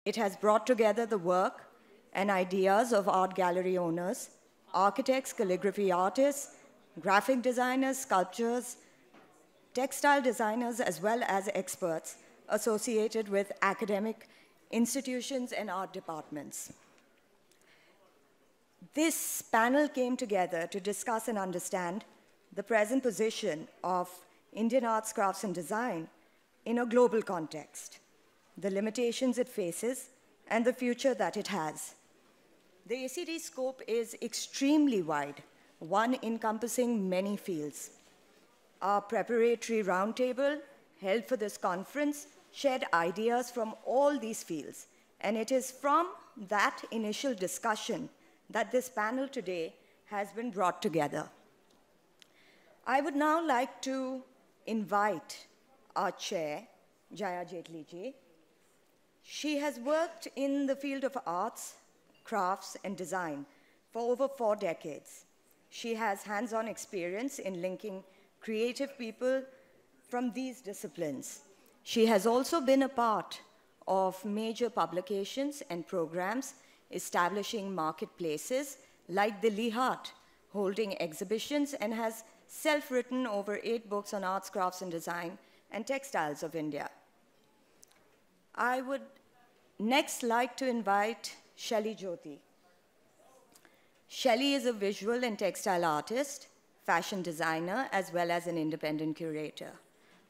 It has brought together the work and ideas of art gallery owners, architects, calligraphy artists, graphic designers, sculptors, textile designers, as well as experts associated with academic institutions and art departments. This panel came together to discuss and understand the present position of Indian arts, crafts, and design in a global context, the limitations it faces, and the future that it has. The ACD scope is extremely wide, one encompassing many fields. Our preparatory roundtable held for this conference shared ideas from all these fields, and it is from that initial discussion that this panel today has been brought together. I would now like to invite our chair, Jaya Jaitly ji. She has worked in the field of arts, crafts, and design for over 4 decades. She has hands-on experience in linking creative people from these disciplines. She has also been a part of major publications and programs establishing marketplaces like the Haat, holding exhibitions, and has self-written over 8 books on arts, crafts, and design and textiles of India. I would next like to invite Shelly Jyoti. Shelly is a visual and textile artist, fashion designer, as well as an independent curator.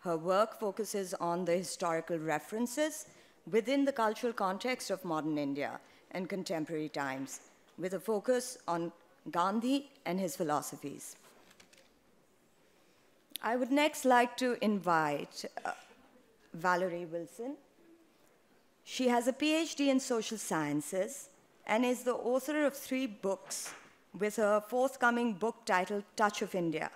Her work focuses on the historical references within the cultural context of modern India and contemporary times, with a focus on Gandhi and his philosophies. I would next like to invite Valerie Wilson. She has a PhD in social sciences and is the author of 3 books with her forthcoming book titled Touch of India.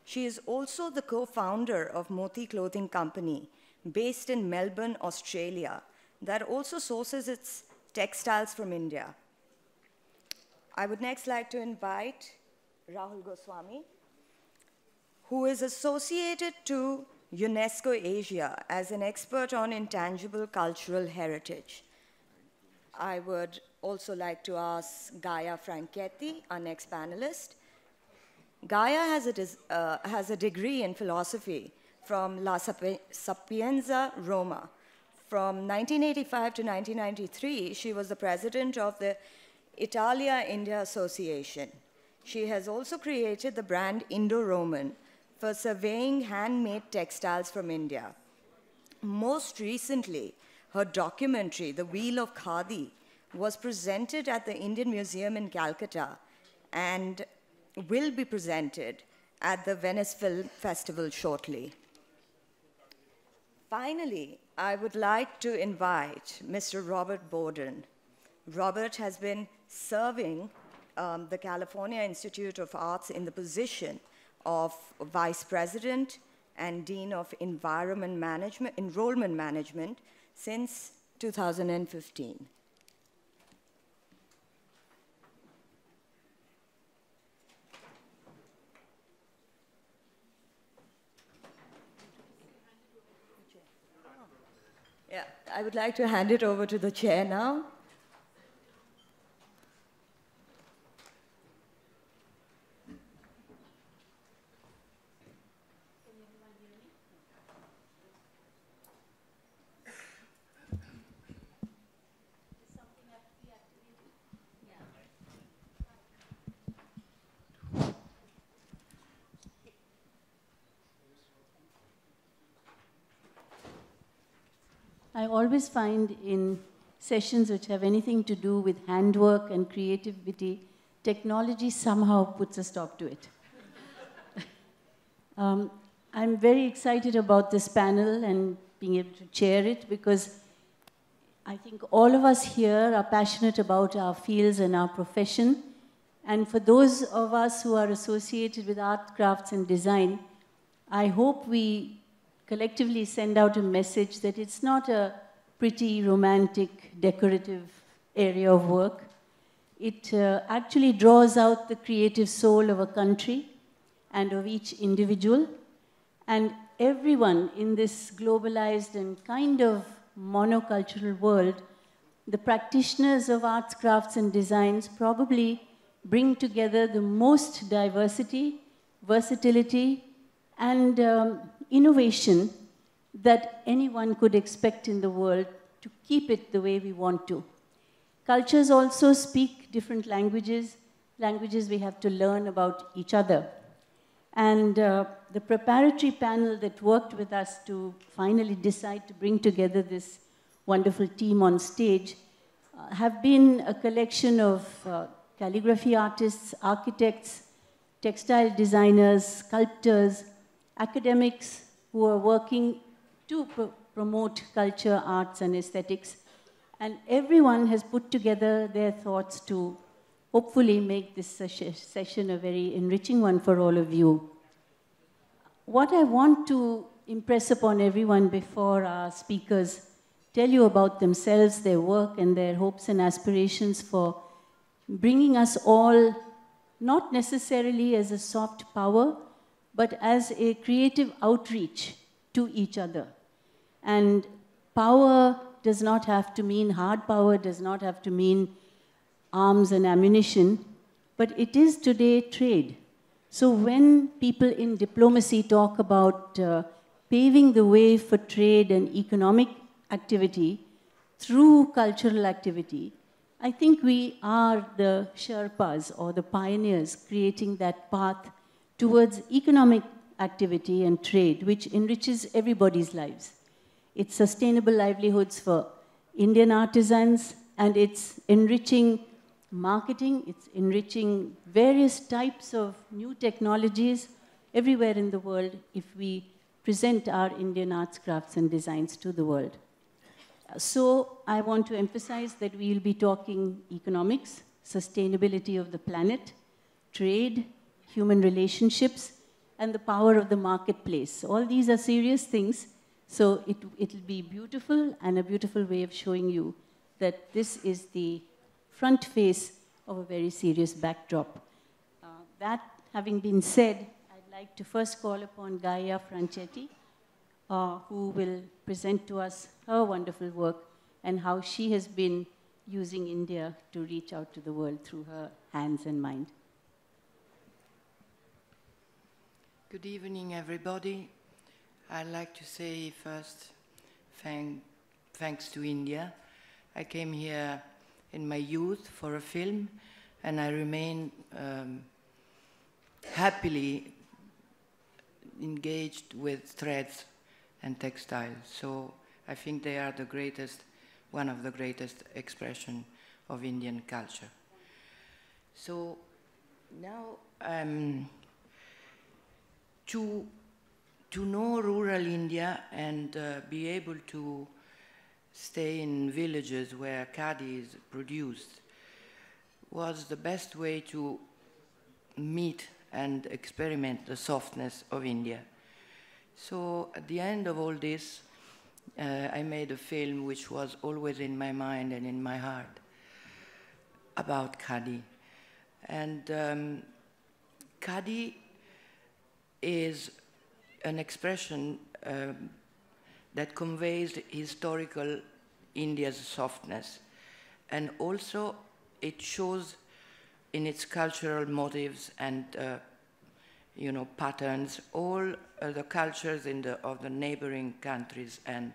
She is also the co-founder of Moti Clothing Company based in Melbourne, Australia, that also sources its textiles from India. I would next like to invite Rahul Goswami, who is associated to UNESCO Asia as an expert on intangible cultural heritage. I would also like to ask Gaia Franchetti, our next panelist. Gaia has a degree in philosophy from La Sapienza, Roma. From 1985 to 1993, she was the president of the Italia-India Association. She has also created the brand IndoRoman for surveying handmade textiles from India. Most recently, her documentary, The Wheel of Khadi, was presented at the Indian Museum in Calcutta and will be presented at the Venice Film Festival shortly. Finally, I would like to invite Mr. Robert Borden. Robert has been serving the California Institute of Arts in the position of Vice President and Dean of Enrolment Management since 2015. Yeah, I would like to hand it over to the chair now. I always find in sessions which have anything to do with handwork and creativity, technology somehow puts a stop to it. I'm very excited about this panel and being able to chair it because I think all of us here are passionate about our fields and our profession. And for those of us who are associated with art, crafts, and design, I hope we collectively send out a message that it's not a pretty, romantic, decorative area of work. It actually draws out the creative soul of a country and of each individual. And everyone in this globalized and kind of monocultural world the practitioners of arts, crafts, and designs probably bring together the most diversity, versatility, and innovation that anyone could expect in the world to keep it the way we want to. Cultures also speak different languages, languages we have to learn about each other. And the preparatory panel that worked with us to finally decide to bring together this wonderful team on stage have been a collection of calligraphy artists, architects, textile designers, sculptors, academics who are working to promote culture, arts, and aesthetics. And everyone has put together their thoughts to hopefully make this session a very enriching one for all of you. What I want to impress upon everyone before our speakers tell you about themselves, their work, and their hopes and aspirations for bringing us all, not necessarily as a soft power, but as a creative outreach to each other. And power does not have to mean, hard power does not have to mean arms and ammunition, but it is today trade. So when people in diplomacy talk about paving the way for trade and economic activity through cultural activity, I think we are the Sherpas or the pioneers creating that path towards economic activity and trade, which enriches everybody's lives. It's sustainable livelihoods for Indian artisans, and it's enriching marketing, it's enriching various types of new technologies everywhere in the world if we present our Indian arts, crafts, and designs to the world. So I want to emphasize that we will be talking economics, sustainability of the planet, trade, human relationships, and the power of the marketplace. All these are serious things, so it'll be beautiful and a beautiful way of showing you that this is the front face of a very serious backdrop. That having been said, I'd like to first call upon Gaia Franchetti, who will present to us her wonderful work and how she has been using India to reach out to the world through her hands and mind. Good evening, everybody. I'd like to say first thanks to India. I came here in my youth for a film, and I remain happily engaged with threads and textiles. So I think they are the greatest, one of the greatest expression of Indian culture. So now to know rural India and be able to stay in villages where khadi is produced was the best way to meet and experiment the softness of India. So at the end of all this, I made a film which was always in my mind and in my heart about khadi. And khadi is an expression that conveys historical India's softness. And also it shows in its cultural motives and patterns all the cultures of the neighboring countries and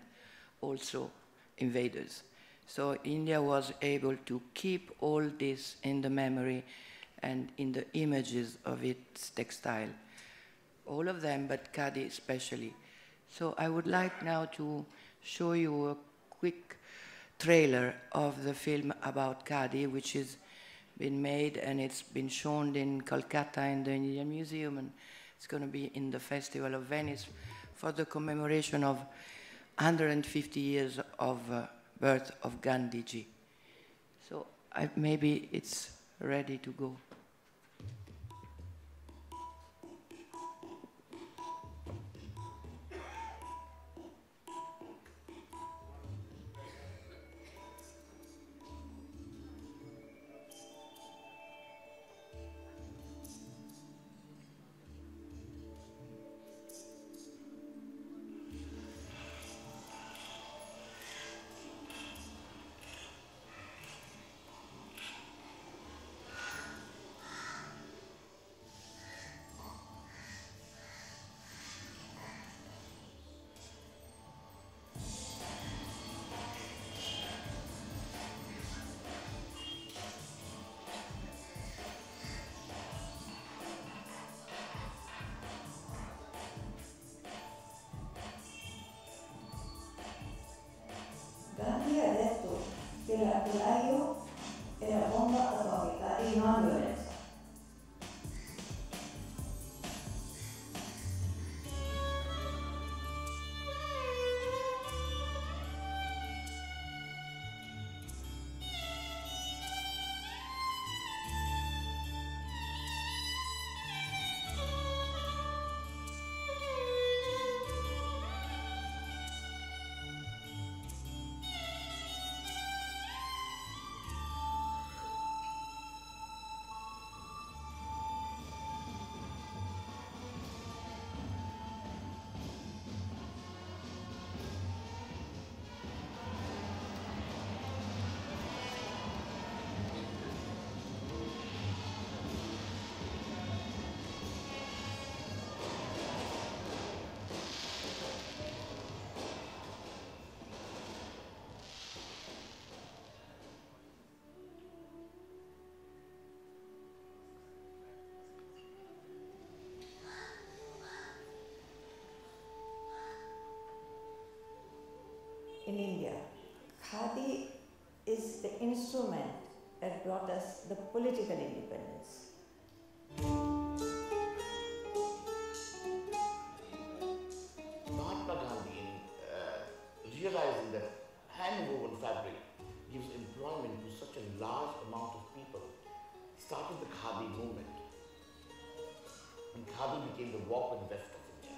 also invaders. So India was able to keep all this in the memory and in the images of its textile. All of them, but khadi especially. So I would like now to show you a quick trailer of the film about khadi, which has been made and it's been shown in Kolkata in the Indian Museum, and it's going to be in the Festival of Venice for the commemoration of 150 years of birth of Gandhiji. So maybe it's ready to go. capitolario era bomba atomica e non violenza. In India, khadi is the instrument that brought us the political independence. Mahatma Gandhi, realizing that hand-woven fabric gives employment to such a large amount of people, started the khadi movement. And khadi became the walk-in vest of India.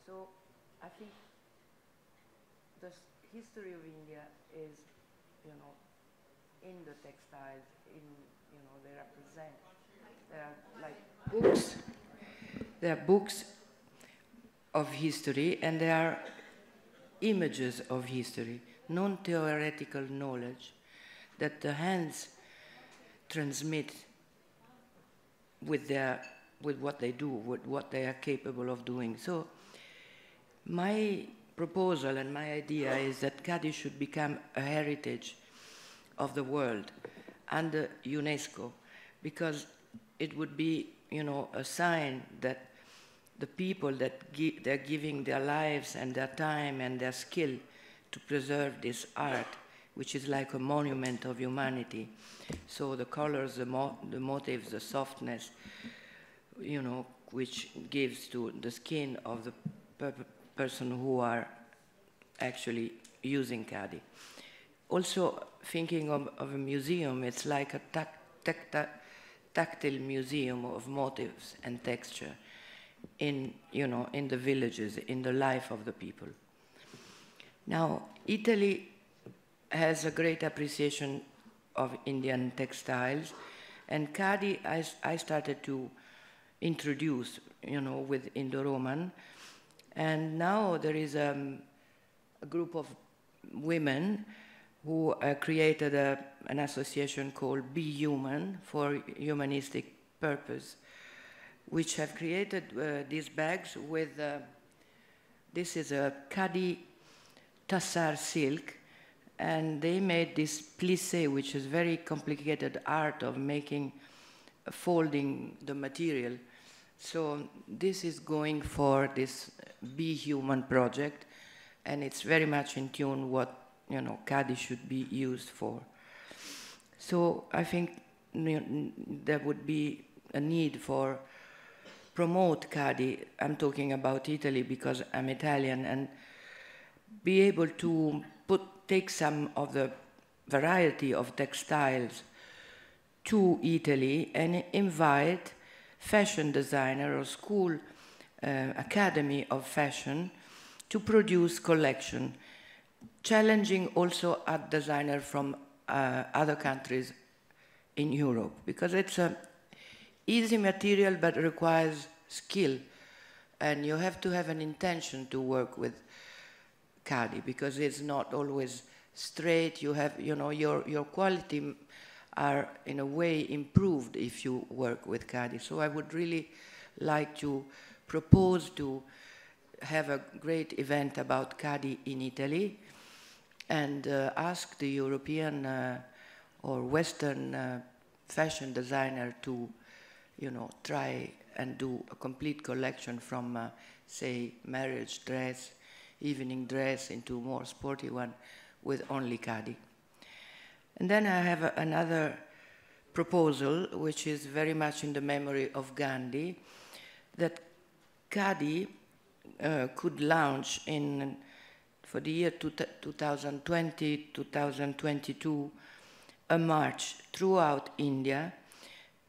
So I think the history of India is, in the textiles, they represent, there are like books, there are books of history and there are images of history, non-theoretical knowledge that the hands transmit with what they do, with what they are capable of doing. So my proposal and my idea is that Khadi should become a heritage of the world under UNESCO, because it would be, a sign that the people that they're giving their lives and their time and their skill to preserve this art, which is like a monument of humanity. So the colors, the motifs, the softness, which gives to the skin of the person who are actually using Khadi. Also, thinking of a museum, it's like a tactile museum of motifs and texture in the villages, in the life of the people. Now, Italy has a great appreciation of Indian textiles, and Khadi I started to introduce, with IndoRoman, and now there is a group of women who created an association called Be Human for humanistic purpose, which have created these bags with, this is a Khadi tassar silk, and they made this plissé, which is very complicated art of folding the material. So this is going for this Be Human project, and it's very much in tune what Khadi should be used for. So I think there would be a need for promote Khadi. I'm talking about Italy because I'm Italian, and be able to take some of the variety of textiles to Italy and invite fashion designer or school academy of fashion to produce collection, challenging also art designer from other countries in Europe, because it's an easy material but requires skill, and you have to have an intention to work with Khadi, because it's not always straight. You have, your quality are in a way improved if you work with Khadi. So I would really like to propose to have a great event about Khadi in Italy, and ask the European or Western fashion designer to, try and do a complete collection from, say, marriage dress, evening dress, into more sporty one with only Khadi. And then I have another proposal, which is very much in the memory of Gandhi, that Khadi could launch for the year 2020-2022, a march throughout India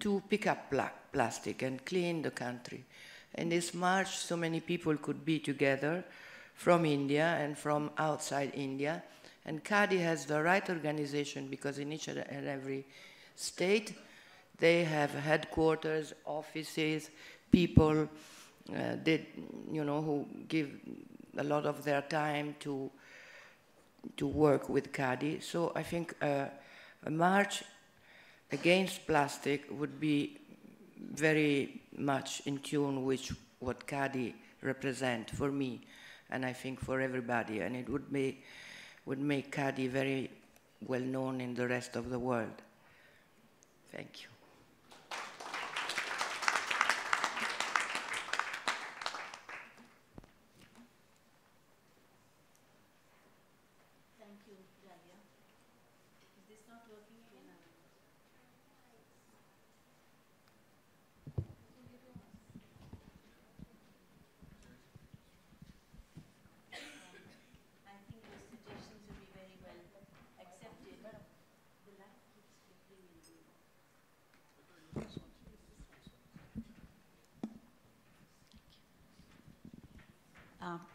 to pick up plastic and clean the country. In this march, so many people could be together from India and from outside India. And Khadi has the right organization, because in each and every state, they have headquarters, offices, people who give a lot of their time to work with Khadi. So I think a march against plastic would be very much in tune with what Khadi represent for me, and I think for everybody, and it would make Khadi very well known in the rest of the world. Thank you. Thank you, Jaya. Is this not working again? I think your suggestions will be very well accepted. The light keeps flickering in the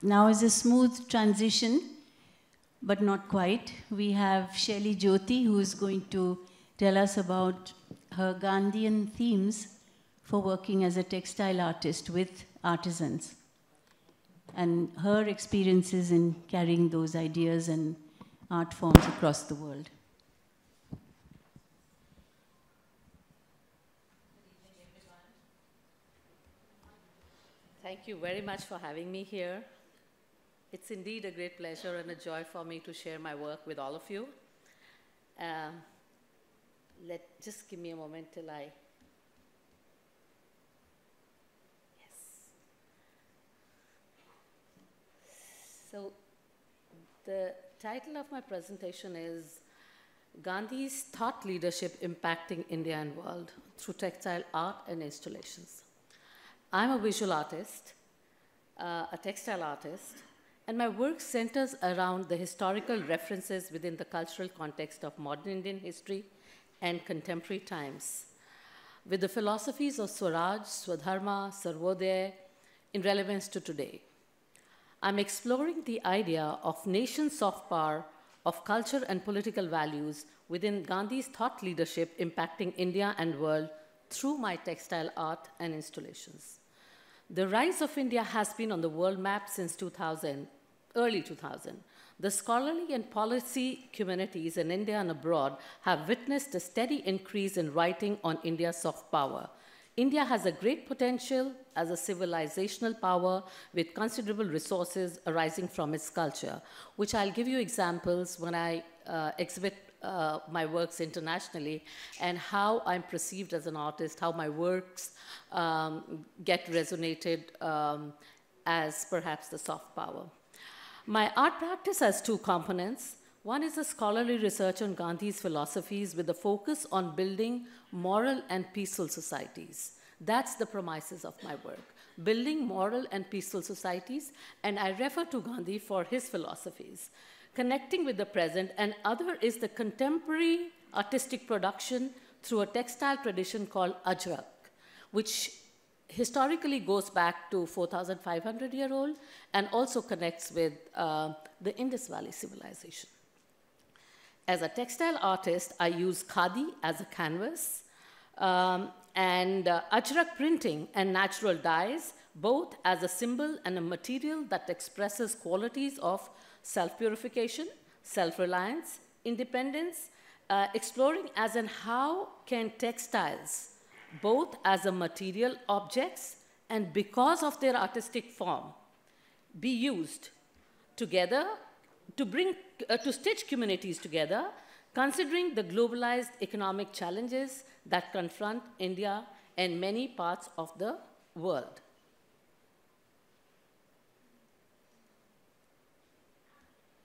now is a smooth transition, but not quite. We have Shelly Jyoti, who is going to tell us about her Gandhian themes for working as a textile artist with artisans, and her experiences in carrying those ideas and art forms across the world. Good evening, everyone. Thank you very much for having me here. It's a pleasure to be here. And I think this is the first time that I'm It's indeed a great pleasure and a joy for me to share my work with all of you. Just give me a moment till I... Yes. So the title of my presentation is Gandhi's Thought Leadership Impacting India and World Through Textile Art and Installations. I'm a visual artist, a textile artist, and my work centers around the historical references within the cultural context of modern Indian history and contemporary times, with the philosophies of Swaraj, Swadharma, Sarvodaya in relevance to today. I'm exploring the idea of nation soft power, of culture and political values within Gandhi's thought leadership impacting India and world through my textile art and installations. The rise of India has been on the world map since 2000, early 2000. The scholarly and policy communities in India and abroad have witnessed a steady increase in writing on India's soft power. India has a great potential as a civilizational power with considerable resources arising from its culture, which I'll give you examples when I exhibit my works internationally and how I'm perceived as an artist, how my works get resonated as perhaps the soft power. My art practice has two components. One is a scholarly research on Gandhi's philosophies with a focus on building moral and peaceful societies. That's the premises of my work, building moral and peaceful societies, and I refer to Gandhi for his philosophies. Connecting with the present, and other is the contemporary artistic production through a textile tradition called Ajrak, which historically goes back to 4,500-year-old and also connects with the Indus Valley civilization. As a textile artist, I use khadi as a canvas and ajrak printing and natural dyes, both as a symbol and a material that expresses qualities of self-purification, self-reliance, independence, exploring as in how can textiles, both as a material objects and because of their artistic form, be used together to stitch communities together, considering the globalized economic challenges that confront India and many parts of the world.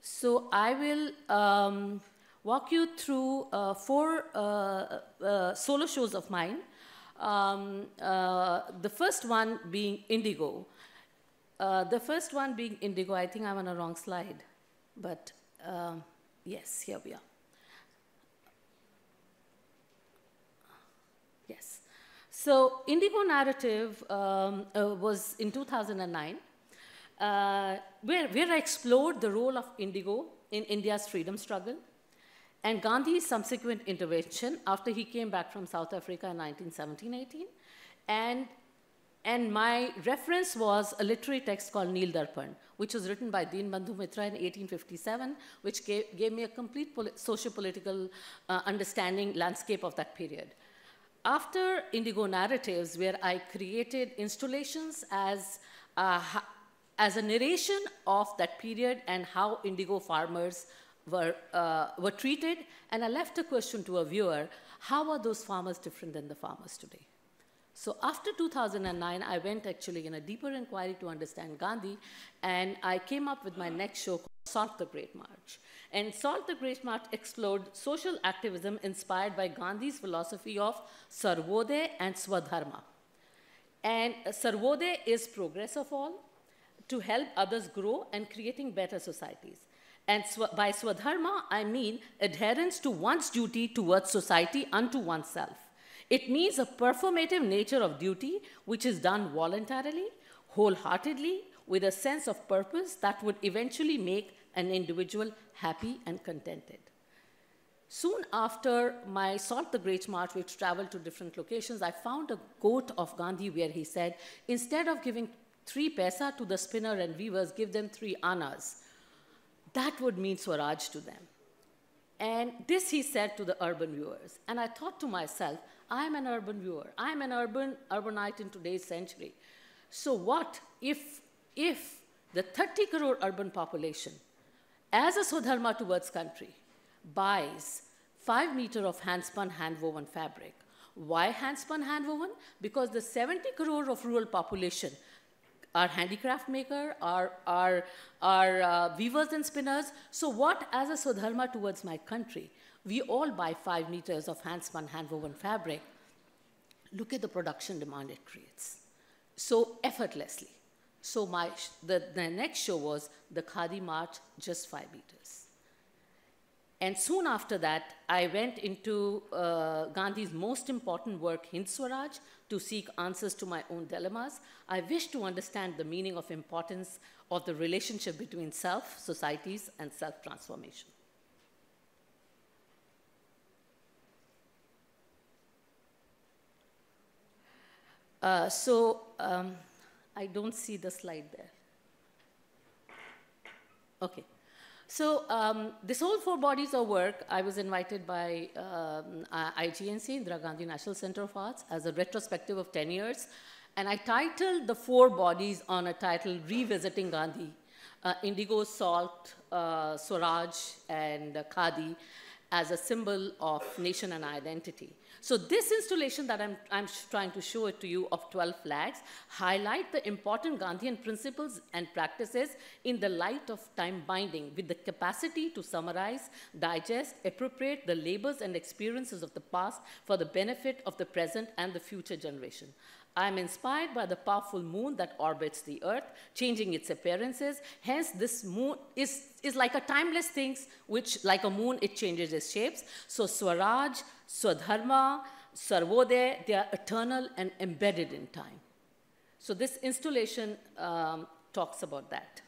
So I will walk you through 4 solo shows of mine. The first one being indigo. I think I'm on a wrong slide, but yes, here we are. Yes. So indigo narrative was in 2009, where I explored the role of indigo in India's freedom struggle and Gandhi's subsequent intervention after he came back from South Africa in 1917-18. And my reference was a literary text called Neel Darpan, which was written by Deenbandhu Mitra in 1857, which gave me a complete socio-political understanding landscape of that period. After indigo narratives, where I created installations as a narration of that period and how indigo farmers were treated, and I left a question to a viewer: how are those farmers different than the farmers today? So after 2009, I went actually in a deeper inquiry to understand Gandhi, and I came up with my next show called Salt the Great March. And Salt the Great March explored social activism inspired by Gandhi's philosophy of Sarvodaya and Swadharma. And Sarvodaya is progress of all, to help others grow and creating better societies. And by Swadharma, I mean adherence to one's duty towards society unto oneself. It means a performative nature of duty which is done voluntarily, wholeheartedly, with a sense of purpose that would eventually make an individual happy and contented. Soon after my Salt the Great March, which traveled to different locations, I found a quote of Gandhi where he said, instead of giving 3 paisa to the spinner and weavers, give them 3 annas. That would mean Swaraj to them. And this he said to the urban viewers. And I thought to myself, I'm an urban viewer. I'm an urbanite in today's century. So what if the 30 crore urban population, as a Swadharma towards country, buys 5 meters of hand-spun, hand-woven fabric. Why hand-spun, hand-woven? Because the 70 crore of rural population are handicraft maker, are weavers and spinners. So what, as a Swadharma towards my country, we all buy 5 meters of hand-spun, hand-woven fabric. Look at the production demand it creates. So effortlessly. So the next show was the Khadi March, just 5 meters. And soon after that, I went into Gandhi's most important work, Hind Swaraj, to seek answers to my own dilemmas. I wished to understand the meaning of importance of the relationship between self, societies, and self-transformation. I don't see the slide there. Okay. So this whole 4 bodies of work, I was invited by IGNC, Indira Gandhi National Center of Arts, as a retrospective of 10 years. And I titled the 4 bodies on a title, Revisiting Gandhi, Indigo, Salt, Swaraj, and Khadi, as a symbol of nation and identity. So this installation that I'm trying to show it to you of 12 flags highlight the important Gandhian principles and practices in the light of time binding, with the capacity to summarize, digest, appropriate the labors and experiences of the past for the benefit of the present and the future generation. I am inspired by the powerful moon that orbits the earth, changing its appearances. Hence, this moon is like a timeless thing, which, like a moon, it changes its shapes. So Swaraj, Swadharma, Sarvodaya, they are eternal and embedded in time. So this installation talks about that.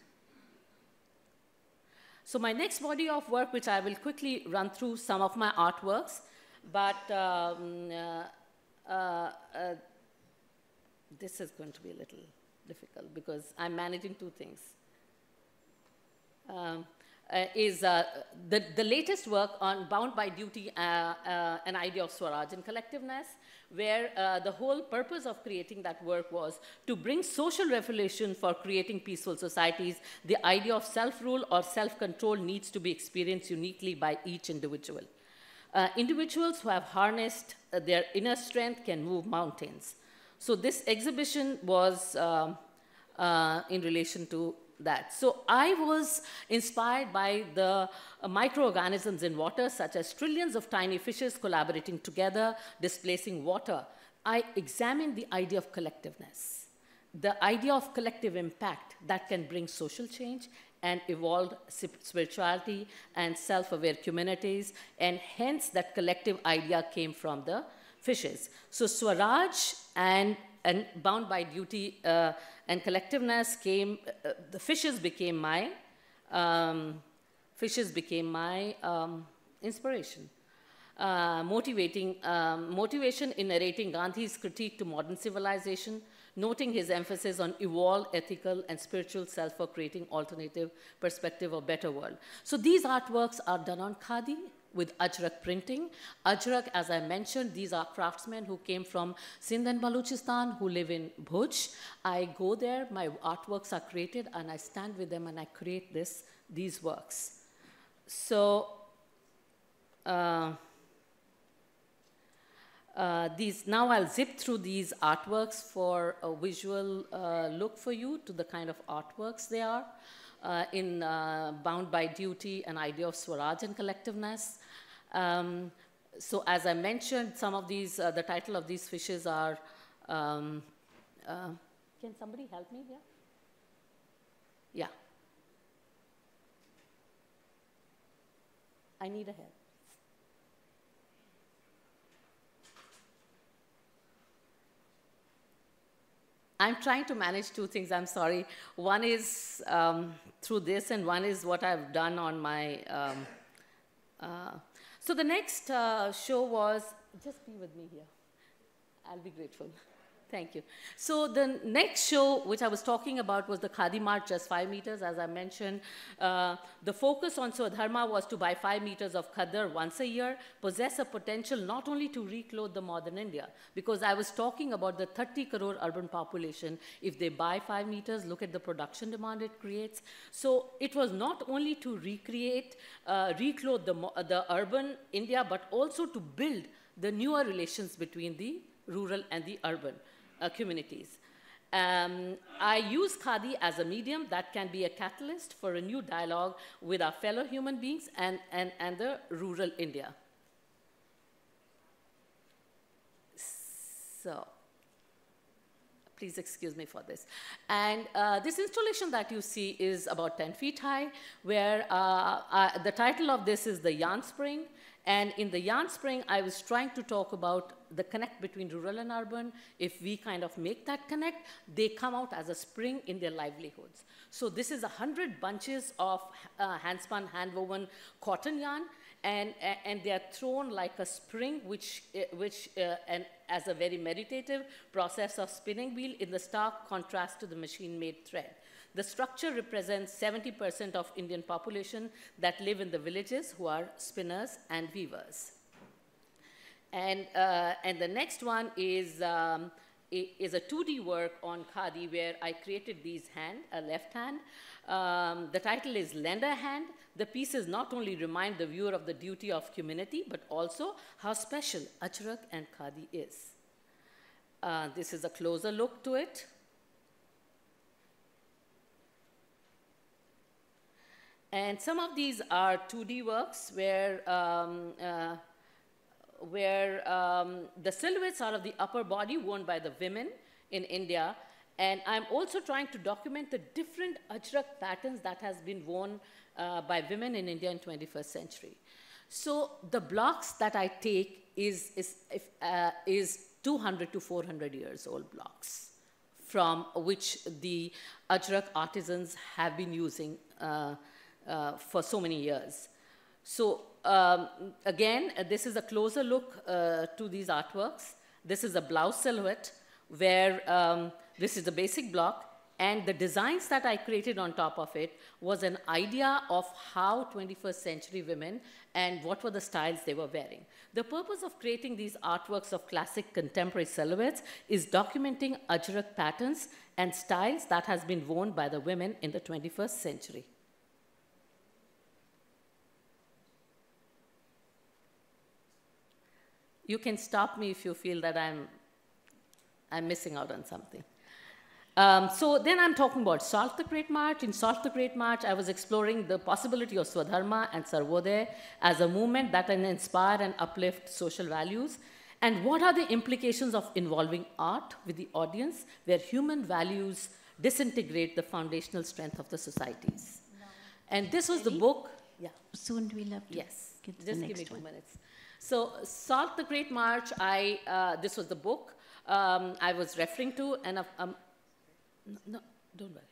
So my next body of work, which I will quickly run through some of my artworks, but this is going to be a little difficult because I'm managing 2 things. The latest work on Bound by Duty, an idea of Swaraj and collectiveness, where the whole purpose of creating that work was to bring social revolution for creating peaceful societies. The idea of self-rule or self-control needs to be experienced uniquely by each individual. Individuals who have harnessed their inner strength can move mountains. So this exhibition was in relation to that. So I was inspired by the microorganisms in water, such as trillions of tiny fishes collaborating together, displacing water. I examined the idea of collectiveness, the idea of collective impact that can bring social change and evolved spirituality and self-aware communities, and hence that collective idea came from the fishes. So Swaraj and Bound by Duty and collectiveness came, the fishes became my inspiration. Motivation in narrating Gandhi's critique to modern civilization, noting his emphasis on evolved ethical and spiritual self for creating alternative perspective of better world. So these artworks are done on khadi with ajrak printing. Ajrak, as I mentioned, these are craftsmen who came from Sindh and Balochistan who live in Bhuj. I go there, my artworks are created, and I stand with them and I create these works. So now I'll zip through these artworks for a visual look for you to the kind of artworks they are. In Bound by Duty, an idea of Swaraj and collectiveness. So as I mentioned, some of these, the title of these fishes are, can somebody help me here? Yeah. I need a help. I'm trying to manage 2 things, I'm sorry. One is through this, and one is what I've done on my... So the next show was, just be with me here. I'll be grateful. Thank you. So the next show, which I was talking about, was the Khadi March, just 5 meters, as I mentioned. The focus on Swadharma was to buy 5 meters of khadar once a year, possess a potential not only to reclothe the modern India, because I was talking about the 30 crore urban population. If they buy 5 meters, look at the production demand it creates. So it was not only to recreate, reclothe the urban India, but also to build the newer relations between the rural and the urban communities. I use Khadi as a medium that can be a catalyst for a new dialogue with our fellow human beings and the rural India. So, please excuse me for this. And this installation that you see is about 10 feet high, where the title of this is the Yarn Spring. And in the Yarn Spring, I was trying to talk about the connect between rural and urban. If we kind of make that connect, they come out as a spring in their livelihoods. So this is 100 bunches of hand-spun, hand-woven cotton yarn, and they are thrown like a spring, which and as a very meditative process of spinning wheel in the stark contrast to the machine-made thread. The structure represents 70% of Indian population that live in the villages who are spinners and weavers. And the next one is a 2D work on Khadi where I created these a left hand. The title is Lend a Hand. The pieces not only remind the viewer of the duty of community, but also how special Ajrak and Khadi is. This is a closer look to it. And some of these are 2D works where the silhouettes are of the upper body worn by the women in India. And I'm also trying to document the different Ajrak patterns that has been worn by women in India in 21st century. So the blocks that I take is 200 to 400 years old blocks, from which the Ajrak artisans have been using for so many years. So again, this is a closer look to these artworks. This is a blouse silhouette where this is the basic block, and the designs that I created on top of it was an idea of how 21st century women and what were the styles they were wearing. The purpose of creating these artworks of classic contemporary silhouettes is documenting Ajrak patterns and styles that has been worn by the women in the 21st century. You can stop me if you feel that I'm missing out on something. So then I'm talking about Salt the Great March. In Salt the Great March, I was exploring the possibility of Swadharma and Sarvodaya as a movement that can inspire and uplift social values. And what are the implications of involving art with the audience, where human values disintegrate the foundational strength of the societies. And this was the book. Yeah. Soon we'll have to get to the next one. Just give me 2 minutes. So Salt the Great March, this was the book I was referring to, and no, don't worry.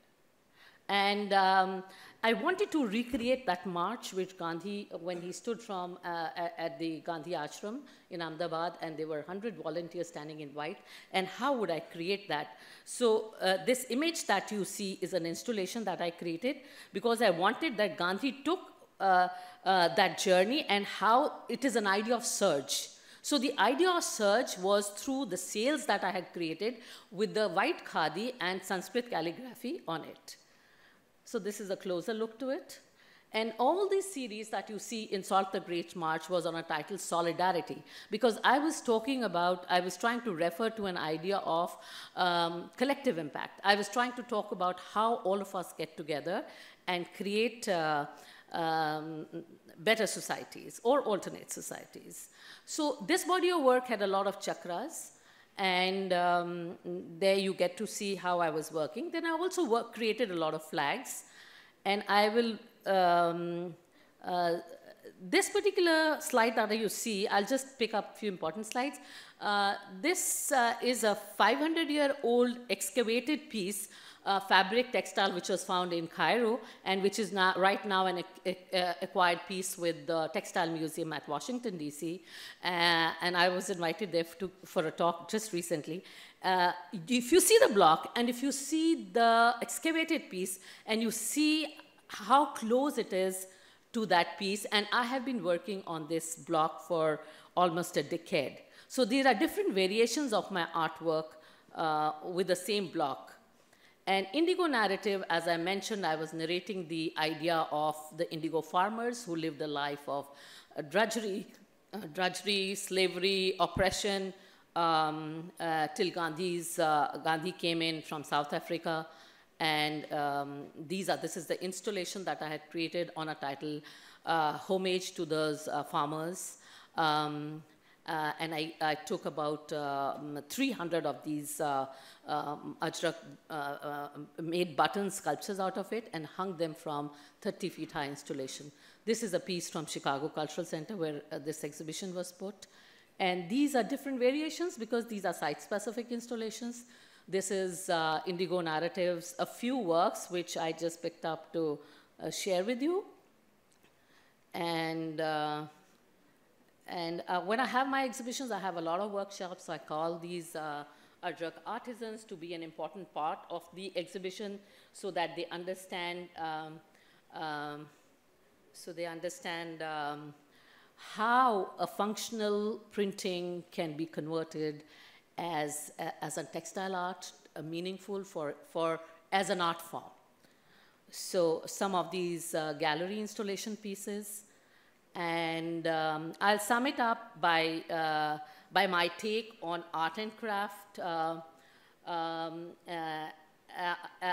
And I wanted to recreate that march which Gandhi, when he stood at the Gandhi Ashram in Ahmedabad, and there were 100 volunteers standing in white, and how would I create that? So this image that you see is an installation that I created because I wanted that Gandhi took that journey and how it is an idea of surge. So the idea of surge was through the sails that I had created with the white khadi and Sanskrit calligraphy on it. So this is a closer look to it. And all these series that you see in Salt the Great March was on a title Solidarity, because I was trying to refer to an idea of collective impact. I was trying to talk about how all of us get together and create better societies or alternate societies. So this body of work had a lot of chakras, and there you get to see how I was working. Then I also created a lot of flags, and I will, this particular slide that you see, I'll just pick up a few important slides. This is a 500-year-old excavated piece fabric textile which was found in Cairo and which is now, right now an acquired piece with the Textile Museum at Washington, D.C. And I was invited there for a talk just recently. If you see the block and if you see the excavated piece and you see how close it is to that piece, and I have been working on this block for almost a decade. So there are different variations of my artwork with the same block. And indigo narrative, as I mentioned, I was narrating the idea of the indigo farmers who lived a life of drudgery, slavery, oppression, till Gandhi came in from South Africa. And this is the installation that I had created on a title, Homage to those Farmers. And I took about 300 of these ajrak made button sculptures out of it and hung them from 30 feet high installation. This is a piece from Chicago Cultural Center where this exhibition was put. And these are different variations because these are site-specific installations. This is Indigo Narratives, a few works which I just picked up to share with you. And when I have my exhibitions, I have a lot of workshops. So I call these ajrak artisans to be an important part of the exhibition so that they understand, how a functional printing can be converted as a textile art, meaningful as an art form. So some of these gallery installation pieces, and I'll sum it up by my take on art and craft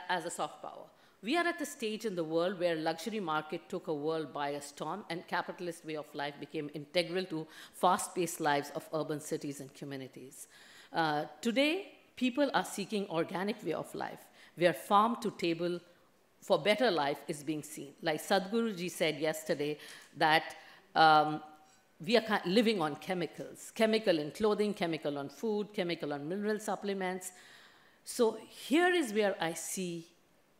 as a soft power. We are at the stage in the world where luxury market took a world by a storm and capitalist way of life became integral to fast-paced lives of urban cities and communities. Today, people are seeking organic way of life, where farm to table for better life is being seen. Like Sadhguruji said yesterday that we are living on chemicals, chemical in clothing, chemical on food, chemical on mineral supplements. So here is where I see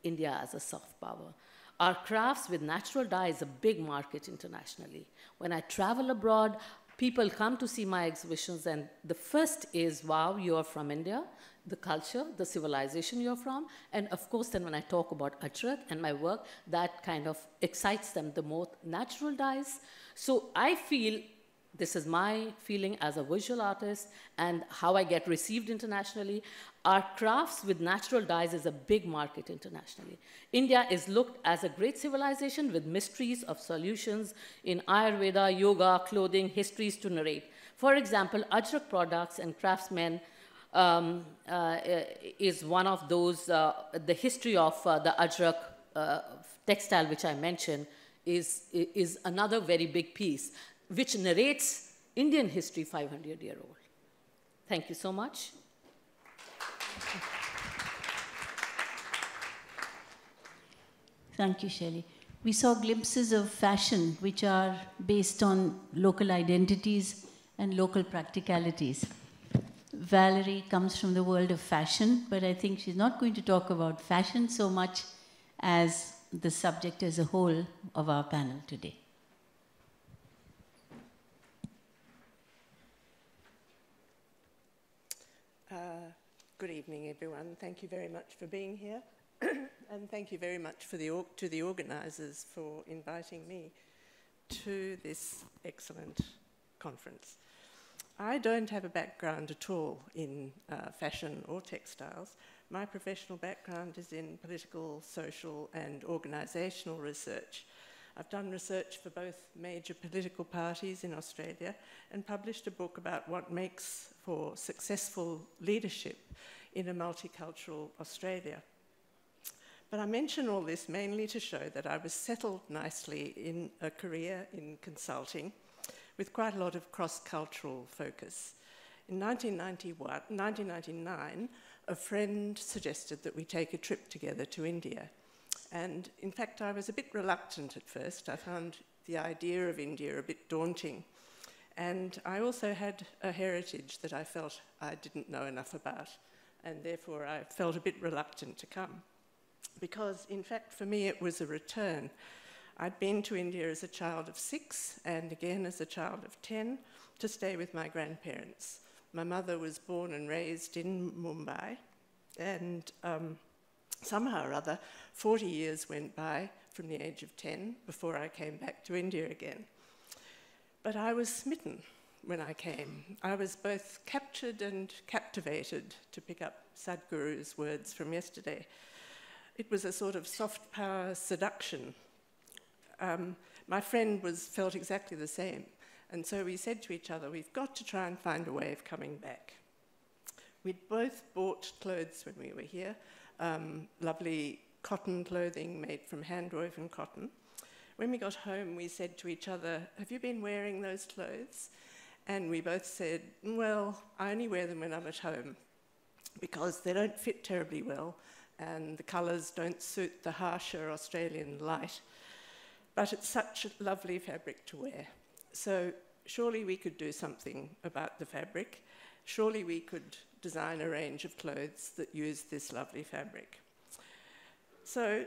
India as a soft power. Our crafts with natural dye is a big market internationally. When I travel abroad, people come to see my exhibitions, and the first is, wow, you're from India, the culture, the civilization you're from, and of course, then when I talk about ajrak and my work, that kind of excites them the most. Natural dyes. So I feel, this is my feeling as a visual artist and how I get received internationally, our crafts with natural dyes is a big market internationally. India is looked as a great civilization with mysteries of solutions in Ayurveda, yoga, clothing, histories to narrate. For example, ajrak products and craftsmen is one of those, the history of the ajrak textile which I mentioned is another very big piece which narrates Indian history 500-year-old. Thank you so much. Thank you, Shelly. We saw glimpses of fashion which are based on local identities and local practicalities. Valerie comes from the world of fashion, but I think she's not going to talk about fashion so much as the subject as a whole of our panel today. Good evening, everyone. Thank you very much for being here. And thank you very much to the organisers for inviting me to this excellent conference. I don't have a background at all in fashion or textiles. My professional background is in political, social and organisational research. I've done research for both major political parties in Australia and published a book about what makes for successful leadership in a multicultural Australia. But I mention all this mainly to show that I was settled nicely in a career in consulting with quite a lot of cross-cultural focus. In 1999, a friend suggested that we take a trip together to India. And in fact, I was a bit reluctant at first. I found the idea of India a bit daunting. And I also had a heritage that I felt I didn't know enough about, and therefore I felt a bit reluctant to come. because in fact for me it was a return. I'd been to India as a child of 6 and again as a child of 10 to stay with my grandparents. My mother was born and raised in Mumbai, and somehow or other 40 years went by from the age of 10 before I came back to India again. But I was smitten when I came. I was both captured and captivated, to pick up Sadhguru's words from yesterday. It was a sort of soft power seduction. My friend felt exactly the same, and so we said to each other, we've got to try and find a way of coming back. We'd both bought clothes when we were here, lovely cotton clothing made from hand-woven cotton. When we got home, we said to each other, have you been wearing those clothes? And we both said, well, I only wear them when I'm at home because they don't fit terribly well and the colours don't suit the harsher Australian light. But it's such a lovely fabric to wear. So surely we could do something about the fabric. Surely we could design a range of clothes that use this lovely fabric. So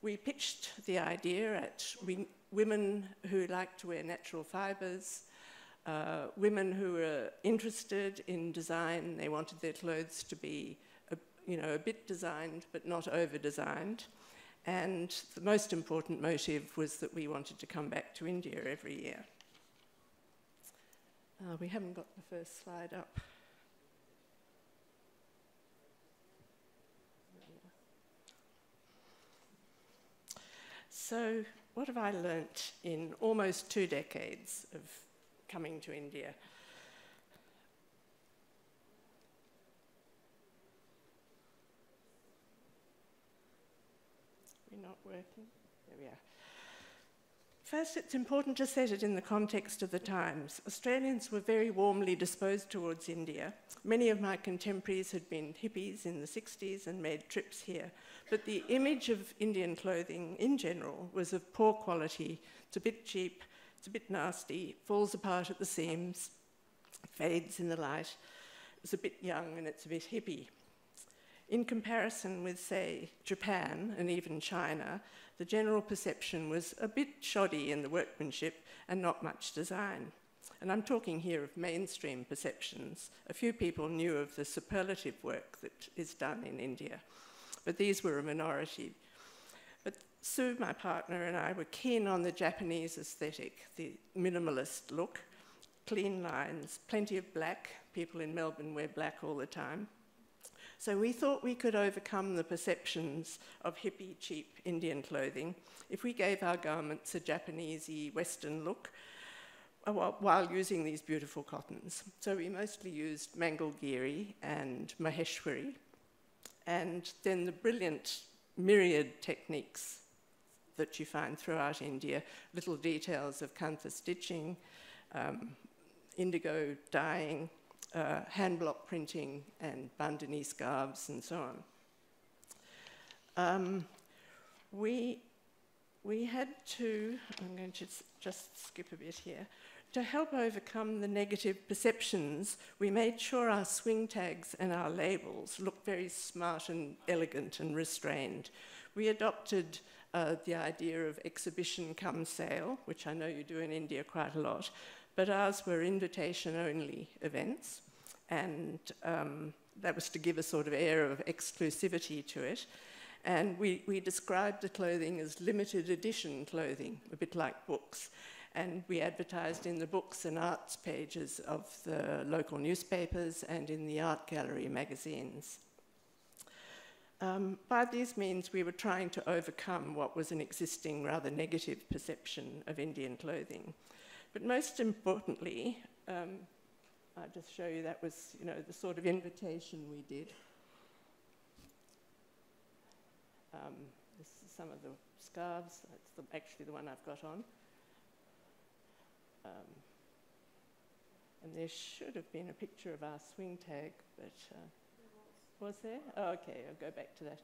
we pitched the idea at women who like to wear natural fibres, women who were interested in design. They wanted their clothes to be a bit designed but not over-designed. And the most important motive was that we wanted to come back to India every year. We haven't got the first slide up. So what have I learnt in almost 2 decades of coming to India? We're not working. There we are. First, it's important to set it in the context of the times. Australians were very warmly disposed towards India. Many of my contemporaries had been hippies in the 60s and made trips here. But the image of Indian clothing in general was of poor quality. It's a bit cheap, it's a bit nasty, falls apart at the seams, fades in the light. It's a bit young and it's a bit hippie. In comparison with, say, Japan and even China, the general perception was a bit shoddy in the workmanship and not much design. And I'm talking here of mainstream perceptions. A few people knew of the superlative work that is done in India, but these were a minority. But Sue, my partner, and I were keen on the Japanese aesthetic, the minimalist look, clean lines, plenty of black. People in Melbourne wear black all the time. So we thought we could overcome the perceptions of hippie, cheap Indian clothing if we gave our garments a Japanesey Western look while using these beautiful cottons. So we mostly used Mangalgiri and Maheshwari, and then the brilliant myriad techniques that you find throughout India, little details of kantha stitching, indigo dyeing, hand block printing and bandhani scarves and so on. We had to, I'm going to just skip a bit here, to help overcome the negative perceptions, we made sure our swing tags and our labels looked very smart and elegant and restrained. We adopted the idea of exhibition come sale, which I know you do in India quite a lot, but ours were invitation-only events, and that was to give a sort of air of exclusivity to it. And we described the clothing as limited edition clothing, a bit like books. And we advertised in the books and arts pages of the local newspapers and in the art gallery magazines. By these means, we were trying to overcome what was an existing rather negative perception of Indian clothing. But most importantly, I'll just show you that was, the sort of invitation we did. This is some of the scarves. That's actually the one I've got on. And there should have been a picture of our swing tag, but was there? Oh, okay, I'll go back to that.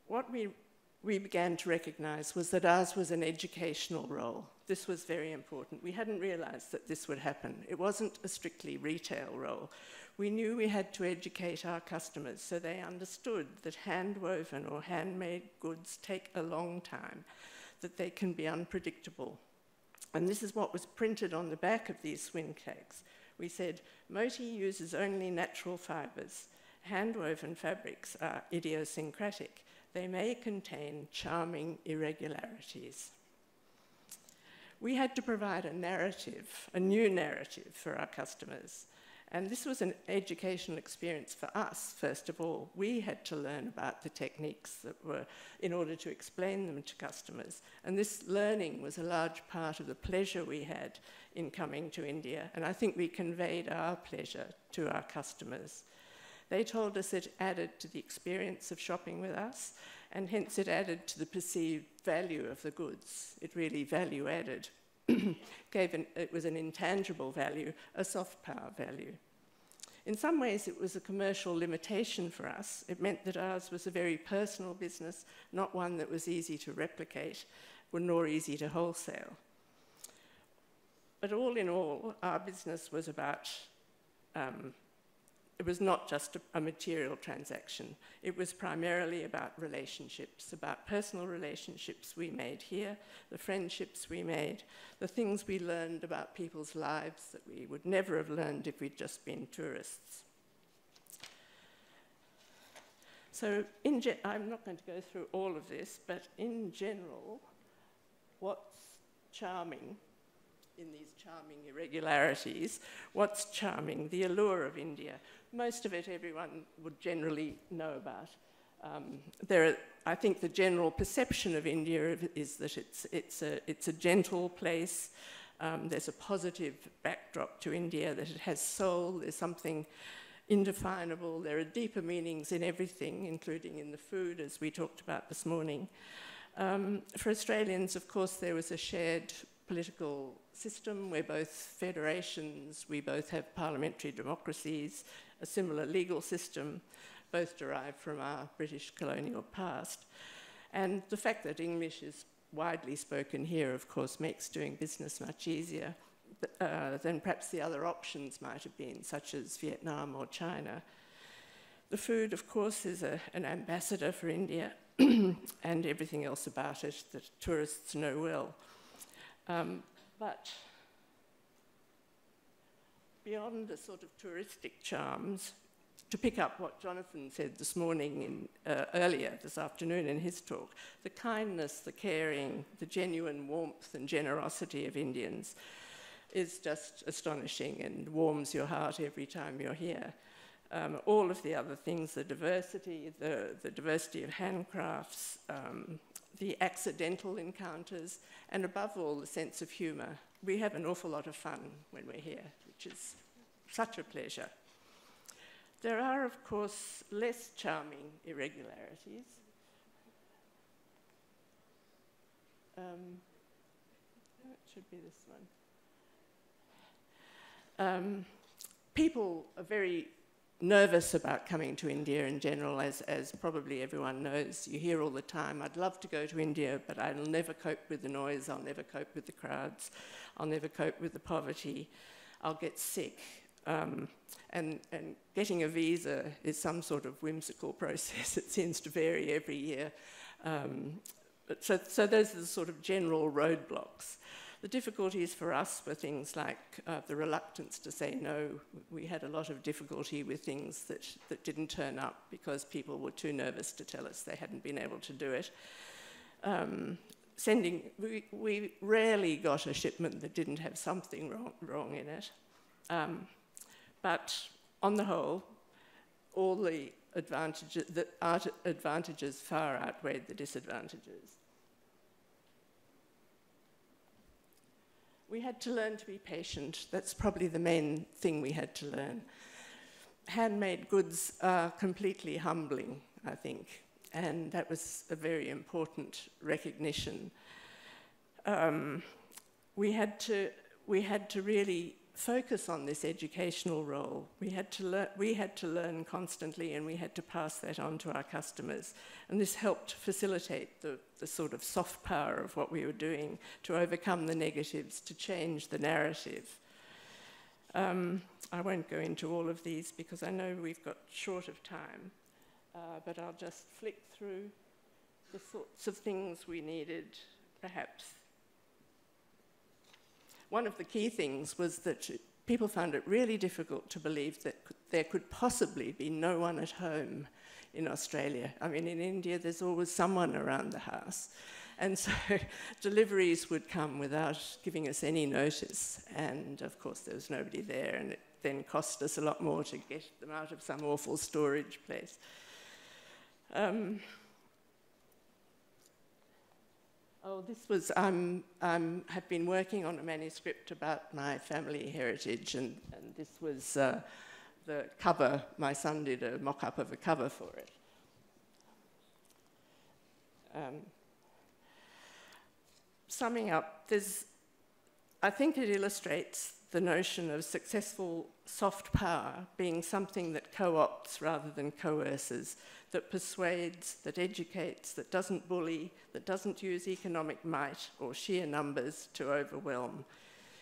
What we began to recognise was that ours was an educational role. This was very important. We hadn't realised that this would happen. It wasn't a strictly retail role. We knew we had to educate our customers so they understood that hand-woven or handmade goods take a long time, that they can be unpredictable. And this is what was printed on the back of these swing tags. We said, Moti uses only natural fibres. Hand-woven fabrics are idiosyncratic. They may contain charming irregularities. We had to provide a narrative, a new narrative for our customers. And this was an educational experience for us, first of all. We had to learn about the techniques that were in order to explain them to customers. And this learning was a large part of the pleasure we had in coming to India. And I think we conveyed our pleasure to our customers. They told us it added to the experience of shopping with us, and hence it added to the perceived value of the goods. It really value added. It was an intangible value, a soft power value. In some ways, it was a commercial limitation for us. It meant that ours was a very personal business, not one that was easy to replicate, nor easy to wholesale. But all in all, our business was about, it was not just a material transaction. It was primarily about relationships, about personal relationships we made here, the friendships we made, the things we learned about people's lives that we would never have learned if we'd just been tourists. So I'm not going to go through all of this, but in general, what's charming in these charming irregularities, what's charming? The allure of India. Most of it everyone would generally know about. I think the general perception of India is that it's a gentle place. There's a positive backdrop to India, that it has soul, there's something indefinable. There are deeper meanings in everything, including in the food, as we talked about this morning. For Australians, of course, there was a shared political system. We're both federations, we both have parliamentary democracies, a similar legal system, both derived from our British colonial past. And the fact that English is widely spoken here, of course, makes doing business much easier than perhaps the other options might have been, such as Vietnam or China. The food, of course, is an ambassador for India and everything else about it that tourists know well. But beyond the sort of touristic charms, to pick up what Jonathan said this morning, earlier this afternoon in his talk, the kindness, the caring, the genuine warmth and generosity of Indians is just astonishing and warms your heart every time you're here. All of the other things, the diversity of handcrafts, the accidental encounters, and above all, the sense of humour. We have an awful lot of fun when we're here, which is such a pleasure. There are, of course, less charming irregularities. It should be this one. People are very nervous about coming to India in general, as probably everyone knows. You hear all the time, I'd love to go to India, but I'll never cope with the noise, I'll never cope with the crowds, I'll never cope with the poverty, I'll get sick. And getting a visa is some sort of whimsical process. It seems to vary every year. So those are the sort of general roadblocks. The difficulties for us were things like the reluctance to say no. We had a lot of difficulty with things that didn't turn up because people were too nervous to tell us they hadn't been able to do it. We rarely got a shipment that didn't have something wrong in it. But on the whole, all the advantages far outweighed the disadvantages. We had to learn to be patient. That's probably the main thing we had to learn. Handmade goods are completely humbling, I think, and that was a very important recognition. We had to really focus on this educational role. We had to learn constantly, and we had to pass that on to our customers. And this helped facilitate the sort of soft power of what we were doing to overcome the negatives, to change the narrative. I won't go into all of these because I know we've got short of time, but I'll just flick through the sorts of things we needed, perhaps. One of the key things was that people found it really difficult to believe that there could possibly be no one at home in Australia. I mean, in India, there's always someone around the house. And so deliveries would come without giving us any notice. And of course, there was nobody there, and it then cost us a lot more to get them out of some awful storage place. This was, have been working on a manuscript about my family heritage, and this was the cover. My son did a mock-up of a cover for it. Summing up, I think it illustrates the notion of successful soft power being something that co-opts rather than coerces, that persuades, that educates, that doesn't bully, that doesn't use economic might or sheer numbers to overwhelm.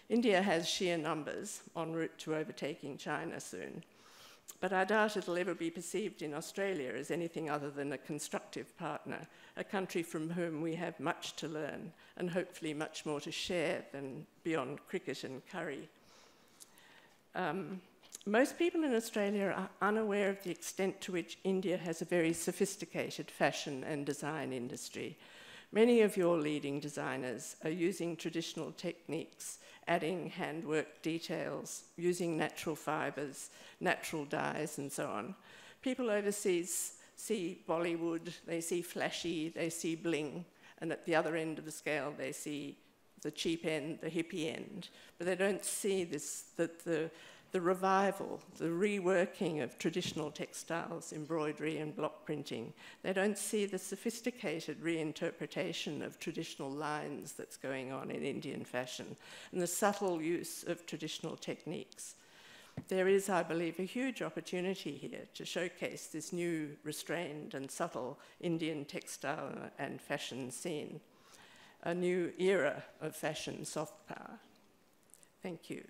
India has sheer numbers en route to overtaking China soon, but I doubt it'll ever be perceived in Australia as anything other than a constructive partner, a country from whom we have much to learn and hopefully much more to share than beyond cricket and curry. Most people in Australia are unaware of the extent to which India has a very sophisticated fashion and design industry. Many of your leading designers are using traditional techniques, adding handwork details, using natural fibres, natural dyes, and so on. People overseas see Bollywood, they see flashy, they see bling, and at the other end of the scale they see the cheap end, the hippie end, but they don't see this, that the revival, the reworking of traditional textiles, embroidery and block printing. They don't see the sophisticated reinterpretation of traditional lines that's going on in Indian fashion and the subtle use of traditional techniques. There is, I believe, a huge opportunity here to showcase this new, restrained and subtle Indian textile and fashion scene, a new era of fashion soft power. Thank you.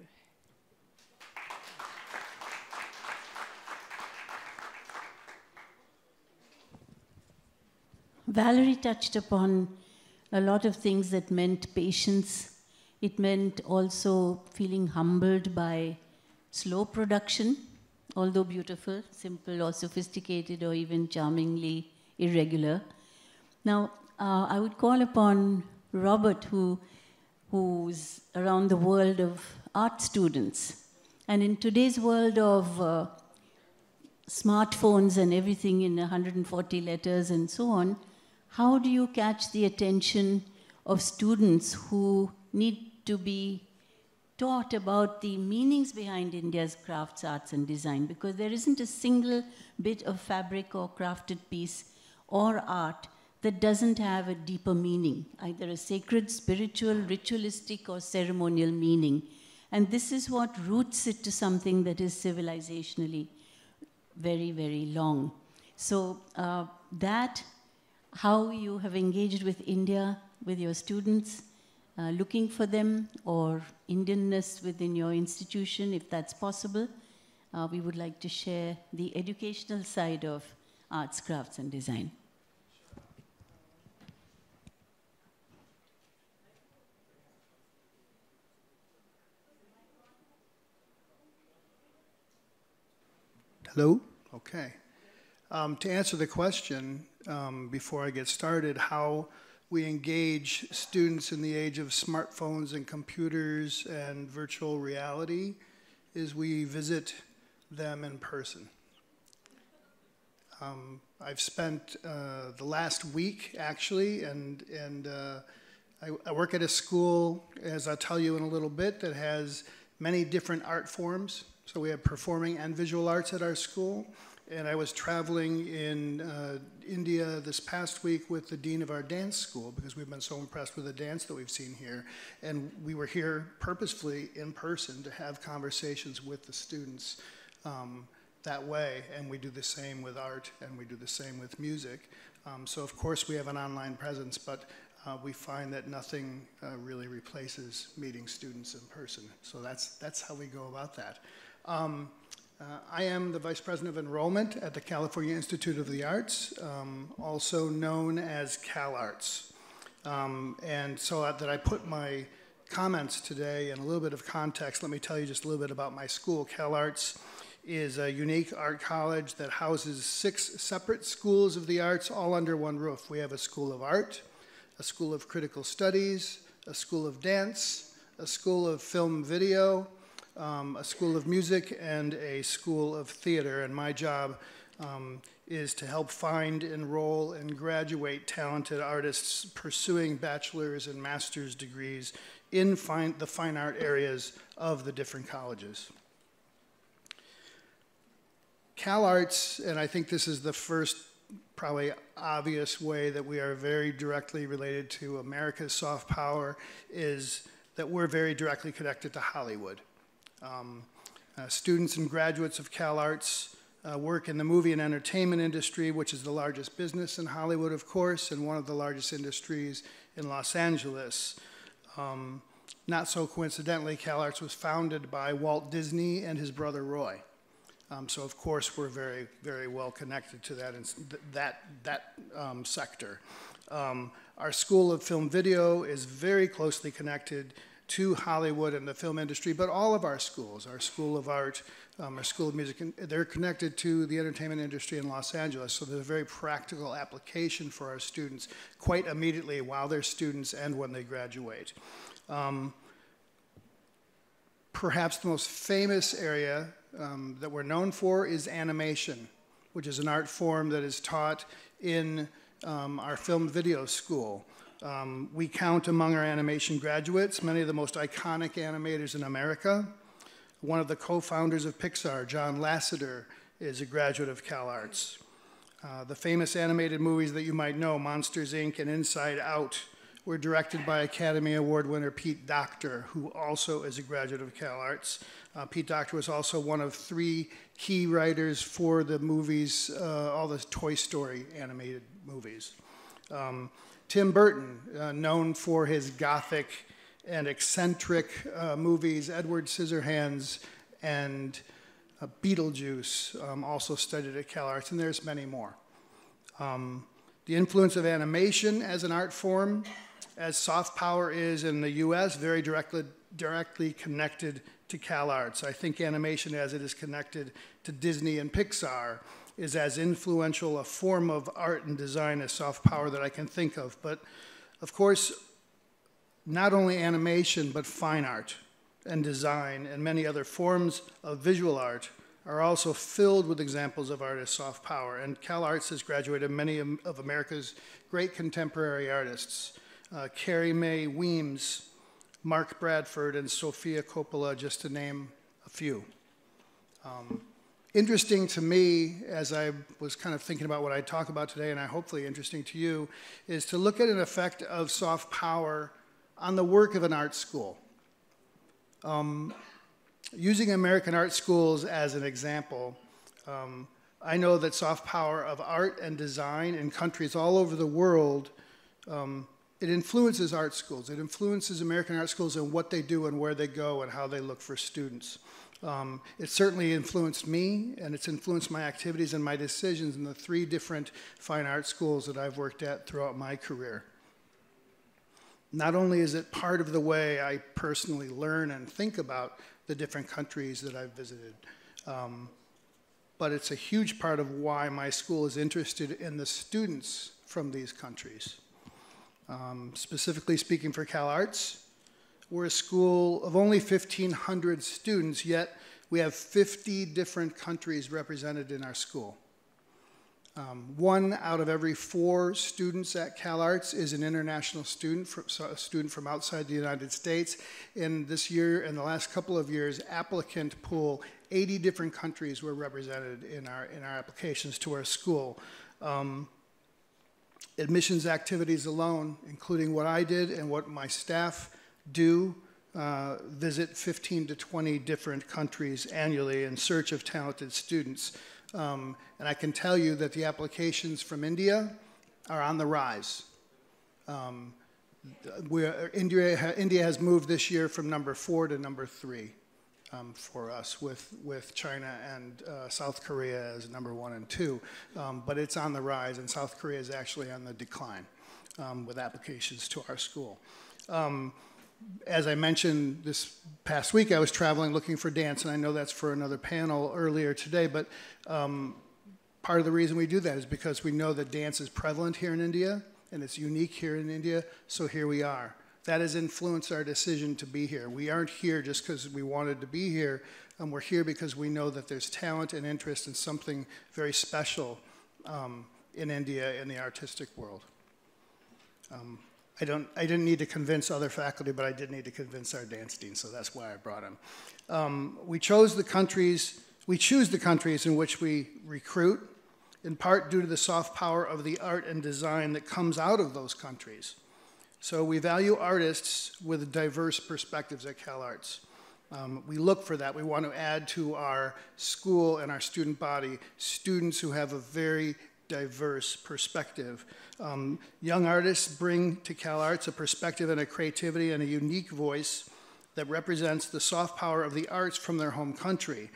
Valerie touched upon a lot of things that meant patience. It meant also feeling humbled by slow production, although beautiful, simple or sophisticated or even charmingly irregular. Now, I would call upon Robert, who's around the world of art students. And in today's world of smartphones and everything in 140 letters and so on, how do you catch the attention of students who need to be taught about the meanings behind India's crafts, arts, and design? Because there isn't a single bit of fabric or crafted piece or art that doesn't have a deeper meaning, either a sacred, spiritual, ritualistic, or ceremonial meaning. And this is what roots it to something that is civilizationally very, very long. So how you have engaged with India, with your students, looking for them, or Indianness within your institution, if that's possible. We would like to share the educational side of arts, crafts, and design. Hello? Okay. To answer the question, before I get started, how we engage students in the age of smartphones and computers and virtual reality is we visit them in person. I've spent the last week, actually, and I work at a school, as I'll tell you in a little bit, that has many different art forms. So we have performing and visual arts at our school. And I was traveling in India this past week with the dean of our dance school because we've been so impressed with the dance that we've seen here. And we were here purposefully in person to have conversations with the students that way. And we do the same with art, and we do the same with music. So of course we have an online presence, but we find that nothing really replaces meeting students in person. So that's how we go about that. I am the Vice President of Enrollment at the California Institute of the Arts, also known as CalArts. And so that I put my comments today in a little bit of context, let me tell you just a little bit about my school. CalArts is a unique art college that houses 6 separate schools of the arts all under one roof. We have a School of Art, a School of Critical Studies, a School of Dance, a School of Film Video, a School of Music, and a School of Theater. And my job is to help find, enroll, and graduate talented artists pursuing bachelor's and master's degrees in the fine art areas of the different colleges. CalArts, and I think this is the first probably obvious way that we are very directly related to America's soft power, is that we're very directly connected to Hollywood. Students and graduates of CalArts work in the movie and entertainment industry, which is the largest business in Hollywood, of course, and one of the largest industries in Los Angeles. Not so coincidentally, CalArts was founded by Walt Disney and his brother Roy. So of course we're very, very well connected to that sector. Our School of Film Video is very closely connected to Hollywood and the film industry, but all of our schools, our School of Art, our School of Music, they're connected to the entertainment industry in Los Angeles. So there's a very practical application for our students quite immediately while they're students and when they graduate. Perhaps the most famous area that we're known for is animation, which is an art form that is taught in our film video school. We count among our animation graduates many of the most iconic animators in America. One of the co-founders of Pixar, John Lasseter, is a graduate of CalArts. The famous animated movies that you might know, Monsters, Inc. and Inside Out, were directed by Academy Award winner Pete Docter, who also is a graduate of CalArts. Pete Docter was also one of 3 key writers for the movies, all the Toy Story animated movies. Tim Burton, known for his gothic and eccentric movies, Edward Scissorhands and Beetlejuice, also studied at CalArts, and there's many more. The influence of animation as an art form, as soft power is in the US, very directly connected to CalArts. I think animation as it is connected to Disney and Pixar is as influential a form of art and design as soft power that I can think of. But of course, not only animation, but fine art and design and many other forms of visual art are also filled with examples of art as soft power. And CalArts has graduated many of America's great contemporary artists. Carrie Mae Weems, Mark Bradford, and Sofia Coppola, just to name a few. Interesting to me, as I was kind of thinking about what I talk about today, and hopefully interesting to you, is to look at an effect of soft power on the work of an art school. Using American art schools as an example, I know that soft power of art and design in countries all over the world, it influences art schools. It influences American art schools and what they do and where they go and how they look for students. It certainly influenced me, and it's influenced my activities and my decisions in the 3 different fine art schools that I've worked at throughout my career. Not only is it part of the way I personally learn and think about the different countries that I've visited, but it's a huge part of why my school is interested in the students from these countries. Specifically speaking for CalArts, we're a school of only 1,500 students, yet we have 50 different countries represented in our school. 1 out of every 4 students at CalArts is an international student, a student from outside the United States. And this year, in the last couple of years, applicant pool 80 different countries were represented in our applications to our school. Admissions activities alone, including what I did and what my staff do, visit 15 to 20 different countries annually in search of talented students. And I can tell you that the applications from India are on the rise. India has moved this year from number 4 to number 3 for us, with China and South Korea as number 1 and 2. But it's on the rise, and South Korea is actually on the decline with applications to our school. As I mentioned, this past week I was traveling looking for dance, and I know that's for another panel earlier today, but part of the reason we do that is because we know that dance is prevalent here in India, and it's unique here in India, so here we are. That has influenced our decision to be here. We aren't here just because we wanted to be here, and we're here because we know that there's talent and interest in something very special in India in the artistic world. I didn't need to convince other faculty, but I did need to convince our dance dean, so that's why I brought him. We choose the countries in which we recruit, in part due to the soft power of the art and design that comes out of those countries. So we value artists with diverse perspectives at CalArts. We look for that. We want to add to our school and our student body students who have a very diverse perspective. Young artists bring to CalArts a perspective and a creativity and a unique voice that represents the soft power of the arts from their home country.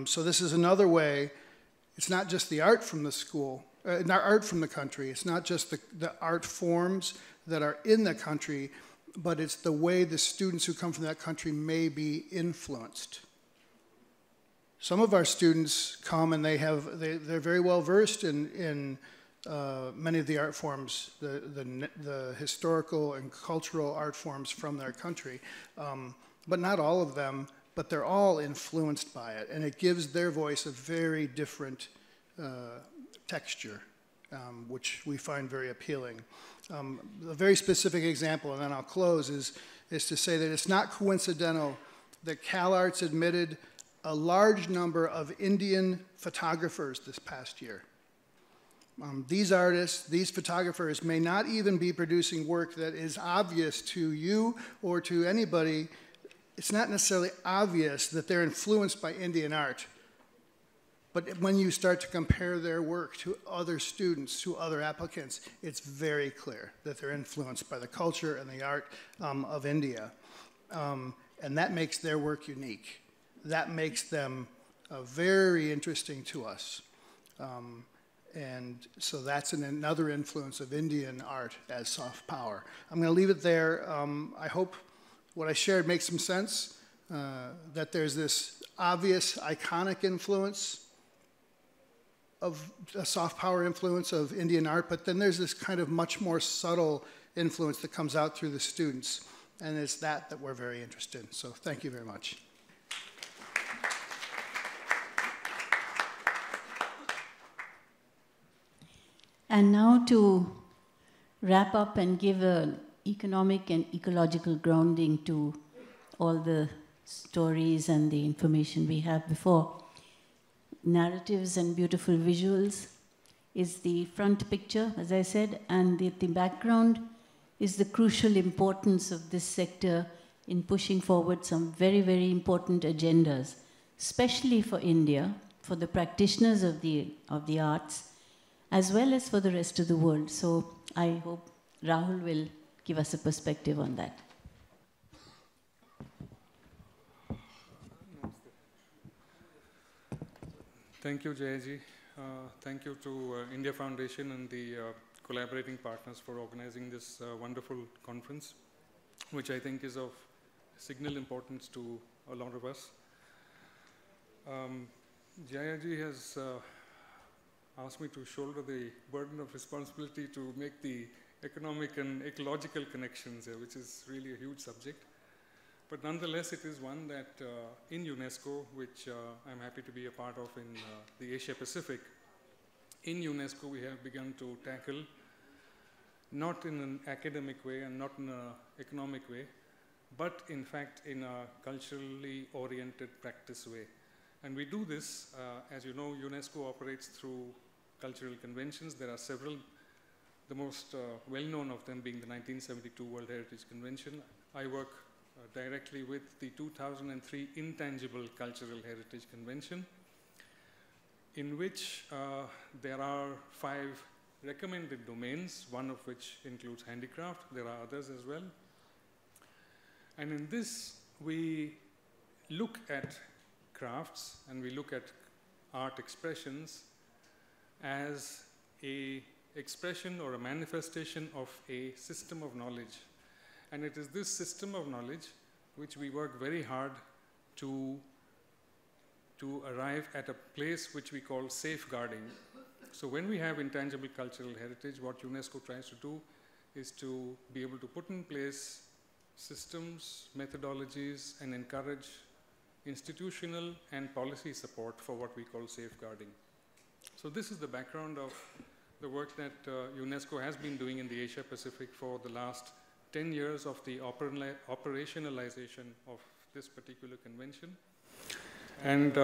So this is another way. It's not just the art from the school, not art from the country. It's not just the art forms that are in the country, but it's the way the students who come from that country may be influenced. Some of our students come and they're very well versed in many of the art forms, the historical and cultural art forms from their country, but not all of them, but they're all influenced by it, and it gives their voice a very different texture, which we find very appealing. A very specific example, and then I'll close, is to say that it's not coincidental that CalArts admitted a large number of Indian photographers this past year. These artists, these photographers may not even be producing work that is obvious to you or to anybody. It's not necessarily obvious that they're influenced by Indian art. But when you start to compare their work to other students, to other applicants, it's very clear that they're influenced by the culture and the art of India. And that makes their work unique. That makes them very interesting to us. And so that's another influence of Indian art as soft power. I'm going to leave it there. I hope what I shared makes some sense, that there's this obvious, iconic influence of a soft power influence of Indian art, but then there's this kind of much more subtle influence that comes out through the students, and it's that we're very interested in. So thank you very much. And now to wrap up and give an economic and ecological grounding to all the stories and the information we have before. Narratives and beautiful visuals is the front picture, as I said, and the background is the crucial importance of this sector in pushing forward some very, very important agendas, especially for India, for the practitioners of the arts, as well as for the rest of the world. So I hope Rahul will give us a perspective on that. Thank you, Jayaji. Thank you to India Foundation and the collaborating partners for organizing this wonderful conference, which I think is of signal importance to a lot of us. Jayaji has asked me to shoulder the burden of responsibility to make the economic and ecological connections, which is really a huge subject. But nonetheless, it is one that in UNESCO, which I'm happy to be a part of in the Asia Pacific, in UNESCO we have begun to tackle, not in an academic way and not in an economic way, but in fact in a culturally oriented practice way. And we do this, as you know, UNESCO operates through cultural conventions. There are several, the most well-known of them being the 1972 World Heritage Convention. I work directly with the 2003 Intangible Cultural Heritage Convention, in which there are 5 recommended domains, one of which includes handicraft. There are others as well. And in this, we look at crafts and we look at art expressions as a expression or a manifestation of a system of knowledge. And it is this system of knowledge which we work very hard to arrive at a place which we call safeguarding. So when we have intangible cultural heritage, what UNESCO tries to do is to be able to put in place systems, methodologies, and encourage institutional and policy support for what we call safeguarding. So this is the background of the work that UNESCO has been doing in the Asia Pacific for the last 10 years of the operationalization of this particular convention. And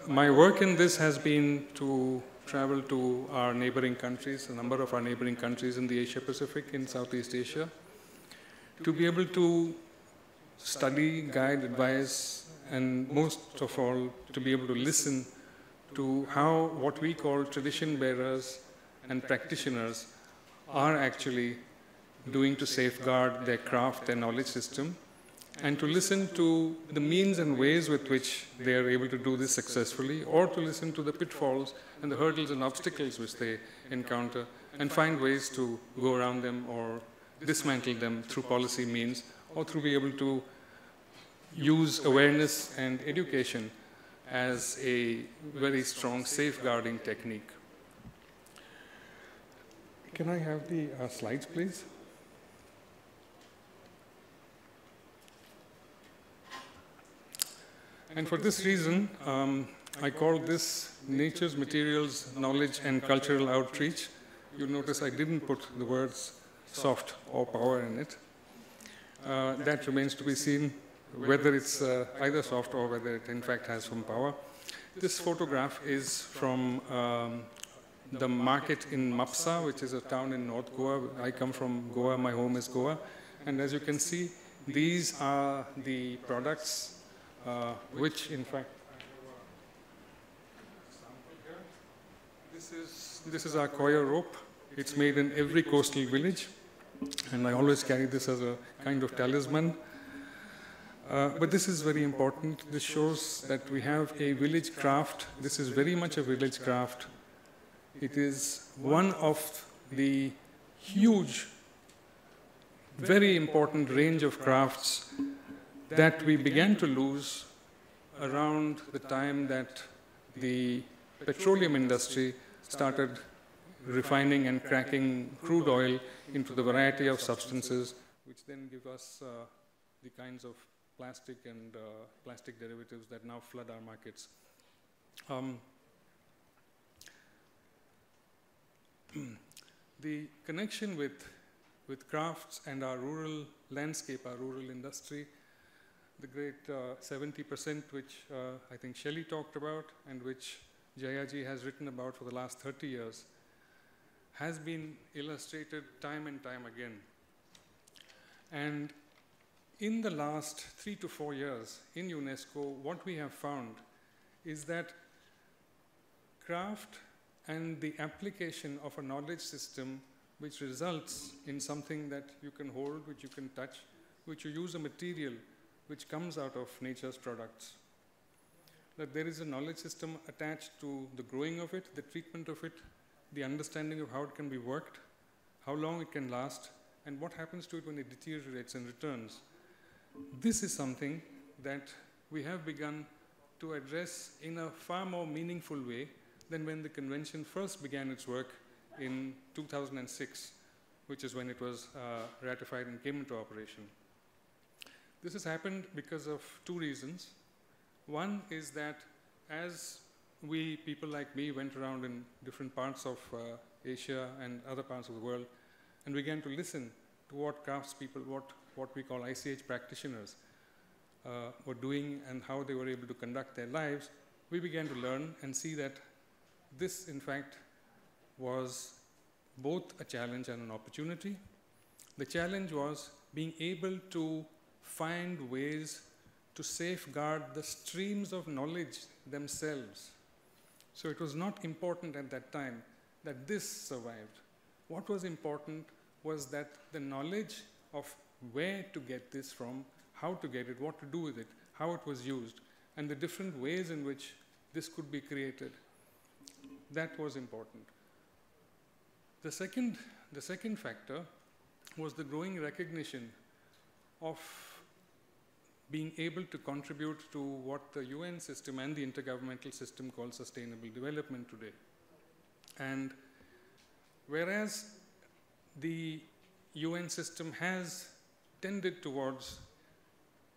my work in this has been to travel to our neighboring countries, a number of our neighboring countries in the Asia Pacific, in Southeast Asia, to be able to study, guide, advise, and most of all, to be able to listen to how what we call tradition bearers and practitioners are actually doing to safeguard their craft, their knowledge system, and to listen to the means and ways with which they are able to do this successfully, or to listen to the pitfalls and the hurdles and obstacles which they encounter, and find ways to go around them or dismantle them through policy means, or through being able to use awareness and education as a very strong safeguarding technique. Can I have the slides, please? And for this reason, I call this Nature's Materials, Knowledge and Cultural Outreach. You'll notice I didn't put the words soft or power in it. That remains to be seen, whether it's either soft or whether it in fact has some power. This photograph is from the market in Mapsa, which is a town in North Goa. I come from Goa, my home is Goa. And as you can see, these are the products which in fact, this is our Koya rope. It's made in every coastal village, and I always carry this as a kind of talisman. But this is very important. This shows that we have a village craft. This is very much a village craft. It is one of the huge, very important range of crafts that we began to lose around the time that the petroleum industry started refining and cracking crude oil into the variety of substances, which then give us the kinds of plastic and plastic derivatives that now flood our markets. The connection with crafts and our rural landscape, our rural industry, the great 70% which I think Shelly talked about and which Jaya ji has written about for the last 30 years, has been illustrated time and time again. And in the last 3 to 4 years in UNESCO, what we have found is that craft and the application of a knowledge system which results in something that you can hold, which you can touch, which you use a material which comes out of nature's products. That there is a knowledge system attached to the growing of it, the treatment of it, the understanding of how it can be worked, how long it can last, and what happens to it when it deteriorates and returns. This is something that we have begun to address in a far more meaningful way than when the convention first began its work in 2006, which is when it was ratified and came into operation. This has happened because of 2 reasons. One is that as we, people like me, went around in different parts of Asia and other parts of the world and began to listen to what craftspeople, what we call ICH practitioners were doing and how they were able to conduct their lives, we began to learn and see that this, in fact, was both a challenge and an opportunity. The challenge was being able to find ways to safeguard the streams of knowledge themselves. So it was not important at that time that this survived. What was important was that the knowledge of where to get this from, how to get it, what to do with it, how it was used, and the different ways in which this could be created, that was important. The second factor was the growing recognition of being able to contribute to what the UN system and the intergovernmental system called sustainable development today. And whereas the UN system has tended towards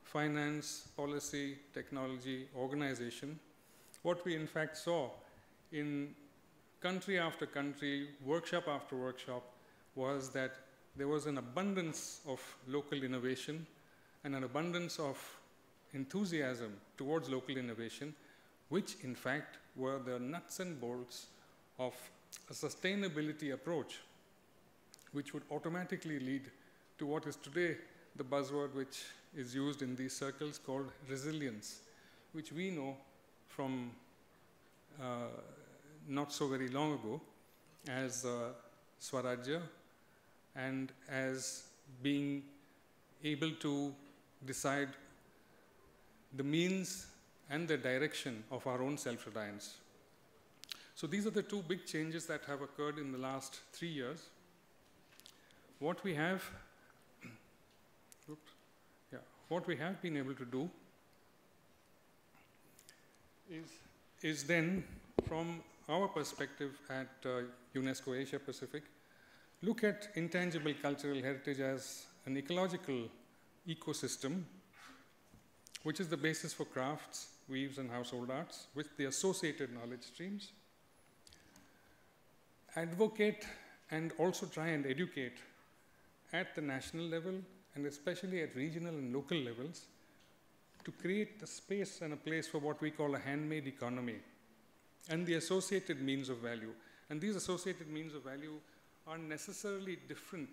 finance, policy, technology, organization, what we in fact saw in country after country, workshop after workshop, was that there was an abundance of local innovation and an abundance of enthusiasm towards local innovation, which in fact were the nuts and bolts of a sustainability approach, which would automatically lead to what is today the buzzword which is used in these circles called resilience, which we know from not so very long ago as Swarajya, and as being able to decide the means and the direction of our own self-reliance. So these are the two big changes that have occurred in the last 3 years. What we have been able to do is then, from our perspective at UNESCO Asia Pacific, look at intangible cultural heritage as an ecological ecosystem, which is the basis for crafts, weaves, and household arts, with the associated knowledge streams. Advocate and also try and educate at the national level, and especially at regional and local levels, to create a space and a place for what we call a handmade economy and the associated means of value. And these associated means of value are necessarily different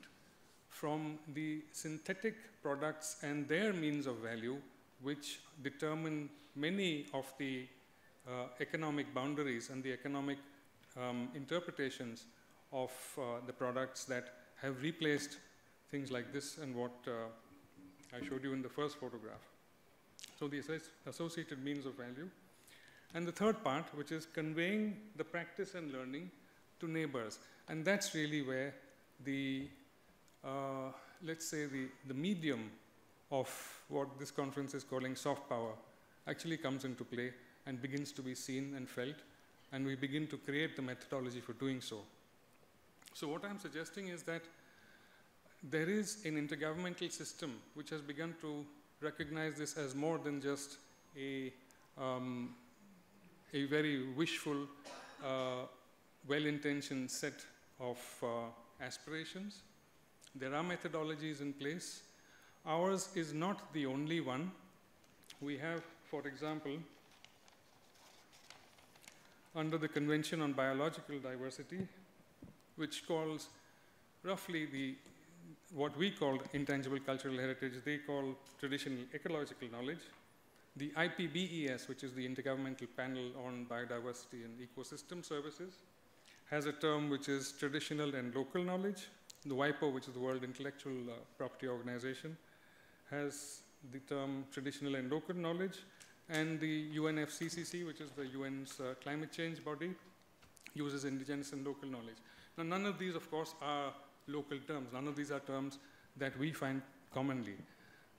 from the synthetic products and their means of value, which determine many of the economic boundaries and the economic interpretations of the products that have replaced things like this and what I showed you in the first photograph. So the associated means of value. And the third part, which is conveying the practice and learning to neighbors. And that's really where the, let's say, the medium of what this conference is calling soft power actually comes into play and begins to be seen and felt, and we begin to create the methodology for doing so. So what I'm suggesting is that there is an intergovernmental system which has begun to recognize this as more than just a very wishful, well-intentioned set of aspirations. There are methodologies in place. Ours is not the only one. We have, for example, under the Convention on Biological Diversity, which calls roughly what we call intangible cultural heritage, they call traditional ecological knowledge. The IPBES, which is the Intergovernmental Panel on Biodiversity and Ecosystem Services, has a term which is traditional and local knowledge. The WIPO, which is the World Intellectual Property Organization, has the term traditional and local knowledge. And the UNFCCC, which is the UN's climate change body, uses indigenous and local knowledge. Now, none of these, of course, are local terms. None of these are terms that we find commonly.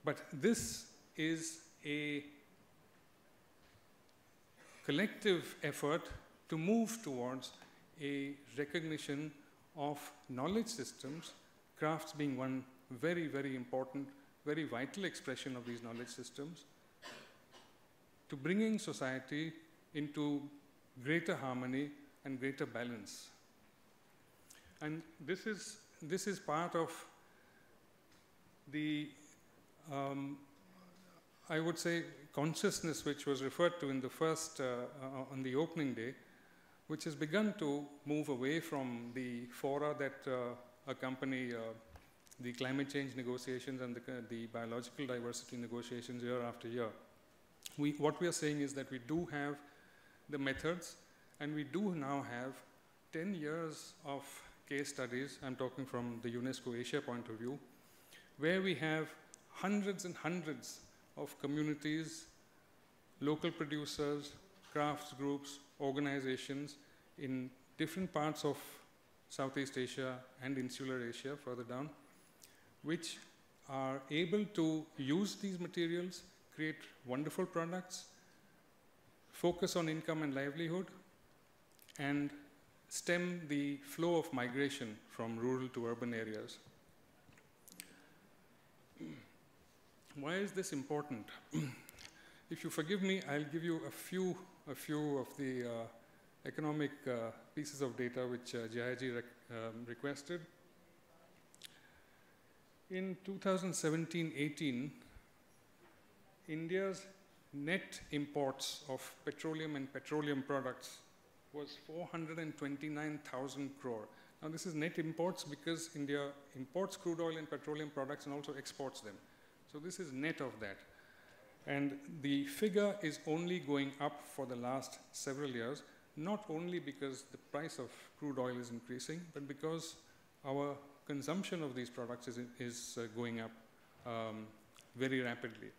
But this is a collective effort to move towards a recognition of knowledge systems, crafts being one very, very important, very vital expression of these knowledge systems, to bringing society into greater harmony and greater balance. And this is part of the I would say, consciousness which was referred to in the first, on the opening day, which has begun to move away from the fora that accompany the climate change negotiations and the biological diversity negotiations year after year. What we are saying is that we do have the methods, and we do now have 10 years of case studies, I'm talking from the UNESCO Asia point of view, where we have hundreds and hundreds of communities, local producers, crafts groups, organizations in different parts of Southeast Asia and Insular Asia further down, which are able to use these materials, create wonderful products, focus on income and livelihood, and stem the flow of migration from rural to urban areas. Why is this important? If you forgive me, I'll give you a few of the economic pieces of data which Jaya requested. In 2017-18, India's net imports of petroleum and petroleum products was 429,000 crore. Now this is net imports because India imports crude oil and petroleum products and also exports them. So this is net of that. And the figure is only going up for the last several years, not only because the price of crude oil is increasing, but because our consumption of these products is going up very rapidly.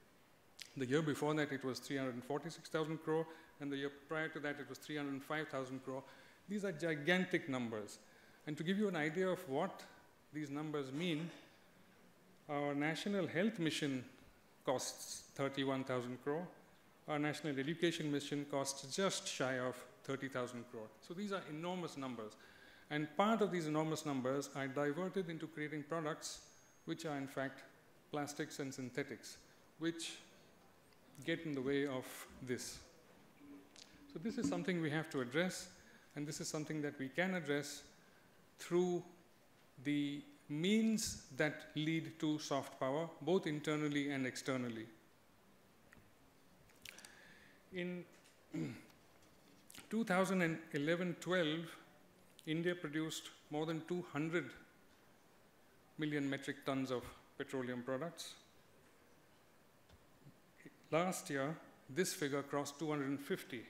The year before that it was 346,000 crore, and the year prior to that it was 305,000 crore. These are gigantic numbers. And to give you an idea of what these numbers mean, our National Health Mission costs 31,000 crore. Our National Education Mission costs just shy of 30,000 crore. So these are enormous numbers. And part of these enormous numbers are diverted into creating products which are in fact plastics and synthetics, which get in the way of this. So this is something we have to address, and this is something that we can address through the means that lead to soft power, both internally and externally. In 2011-12, India produced more than 200 million metric tons of petroleum products. Last year, this figure crossed 250,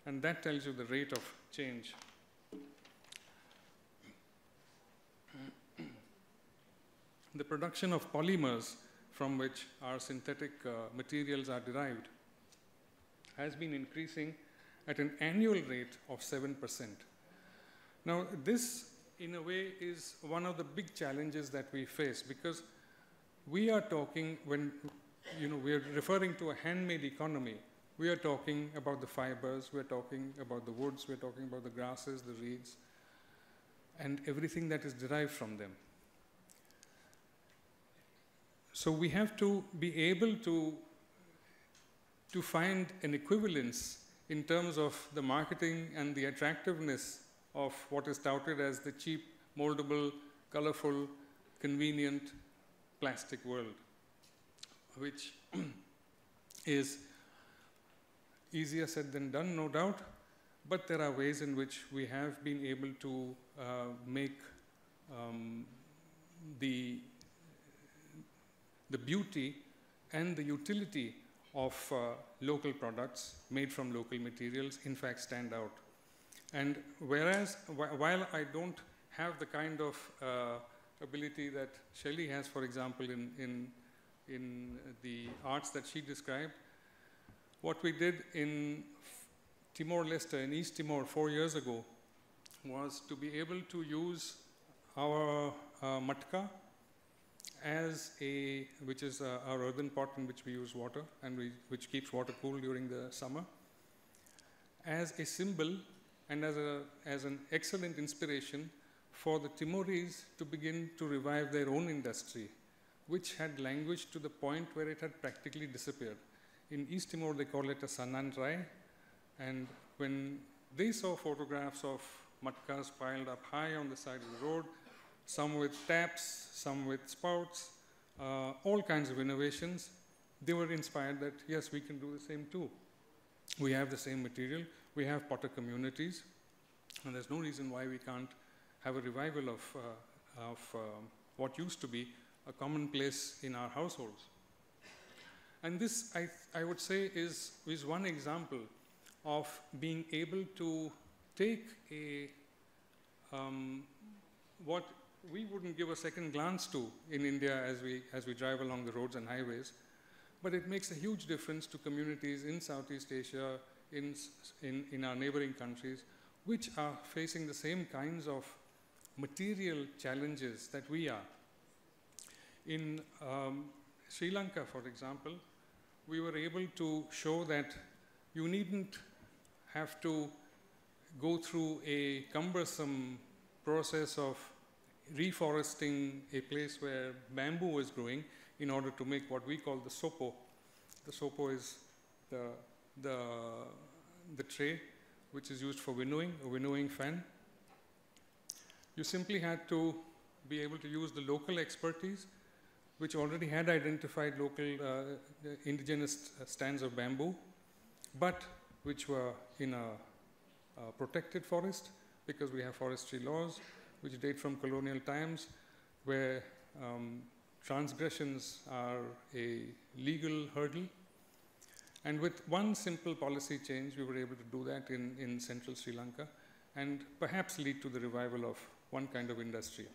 and that tells you the rate of change. The production of polymers from which our synthetic materials are derived has been increasing at an annual rate of 7%. Now, this, in a way, is one of the big challenges that we face, because we are talking, when we are referring to a handmade economy, we are talking about the fibers, we are talking about the woods, we are talking about the grasses, the reeds, and everything that is derived from them. So we have to be able to find an equivalence in terms of the marketing and the attractiveness of what is touted as the cheap, moldable, colorful, convenient plastic world, which is easier said than done, no doubt, but there are ways in which we have been able to make the beauty and the utility of local products made from local materials in fact stand out. And whereas, while I don't have the kind of ability that Shelly has, for example, in the arts that she described, what we did in Timor-Leste, in East Timor 4 years ago, was to be able to use our matka, which is our earthen pot in which we use water and which keeps water cool during the summer, as a symbol and as an excellent inspiration for the Timorese to begin to revive their own industry, which had languished to the point where it had practically disappeared. In East Timor, they call it a sanandrai, and when they saw photographs of matkas piled up high on the side of the road, some with taps, some with spouts, all kinds of innovations, they were inspired that, yes, we can do the same too. We have the same material, we have potter communities, and there's no reason why we can't have a revival of what used to be a commonplace in our households. And this, I would say, is one example of being able to take a what we wouldn't give a second glance to in India as we drive along the roads and highways, but it makes a huge difference to communities in Southeast Asia, in our neighboring countries, which are facing the same kinds of material challenges that we are. In Sri Lanka, for example, we were able to show that you needn't have to go through a cumbersome process of reforesting a place where bamboo was growing in order to make what we call the sopo. The sopo is the tray which is used for winnowing, a winnowing fan. You simply had to be able to use the local expertise, which already had identified local indigenous stands of bamboo, but which were in a protected forest, because we have forestry laws which date from colonial times, where transgressions are a legal hurdle. And with one simple policy change, we were able to do that in central Sri Lanka, and perhaps lead to the revival of one kind of industry.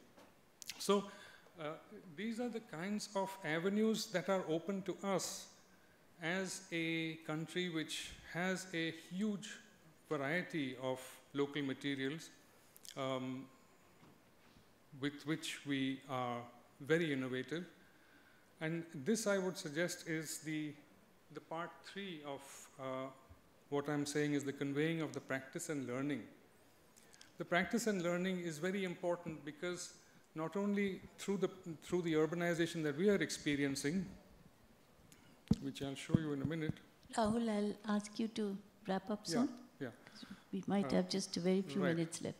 So these are the kinds of avenues that are open to us as a country which has a huge variety of local materials with which we are very innovative. And this, I would suggest, is the part 3 of what I'm saying is the conveying of the practice and learning. The practice and learning is very important because not only through the urbanization that we are experiencing, which I'll show you in a minute. Rahul, I'll ask you to wrap up soon. Yeah. We might have just a very few minutes left.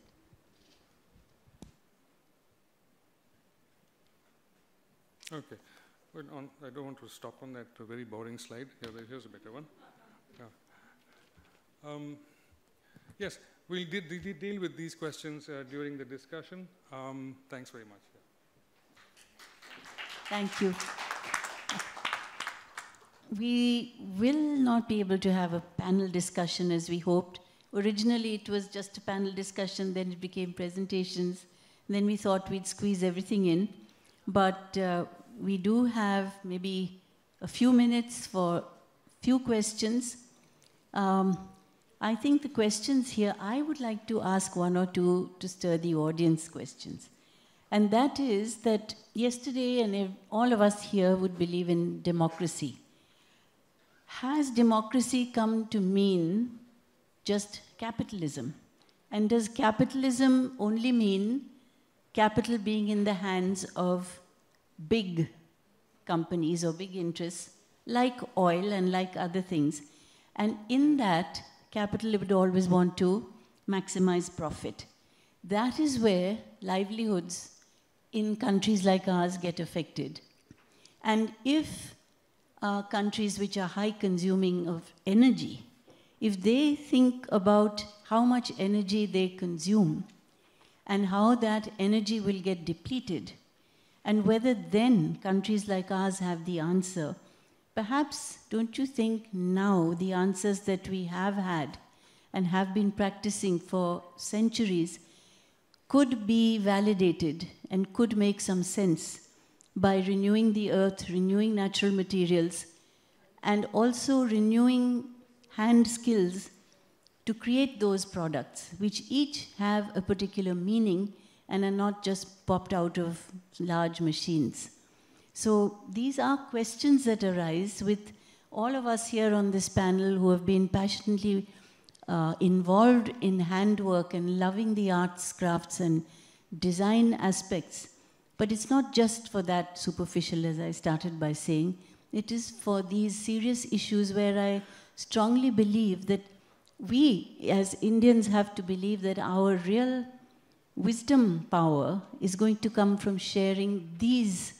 Okay. Well, I don't want to stop on that very boring slide. Here's a better one. Yes, we'll deal with these questions during the discussion. Thanks very much. Thank you. We will not be able to have a panel discussion as we hoped. Originally, it was just a panel discussion, then it became presentations. Then we thought we'd squeeze everything in. But we do have maybe a few minutes for a few questions. I think the questions here, I would like to ask one or two to stir the audience questions. And that is that yesterday, and all of us here would believe in democracy. Has democracy come to mean just capitalism? And does capitalism only mean capital being in the hands of big companies or big interess, like oil and like other things? And in that, capital would always want to maximize profit. That is where livelihoods in countries like ours get affected. And if countries which are high consuming of energy, if they think about how much energy they consume and how that energy will get depleted, and whether then countries like ours have the answer, perhaps don't you think now the answers that we have had and have been practicing for centuries could be validated and could make some sense by renewing the earth, renewing natural materials, and also renewing hand skills to create those products, which each have a particular meaning and are not just popped out of large machines. So these are questions that arise with all of us here on this panel who have been passionately involved in handwork and loving the arts, crafts, and design aspects. But it's not just for that superficial, as I started by saying. It is for these serious issues where I strongly believe that we, as Indians, have to believe that our real wisdom power is going to come from sharing these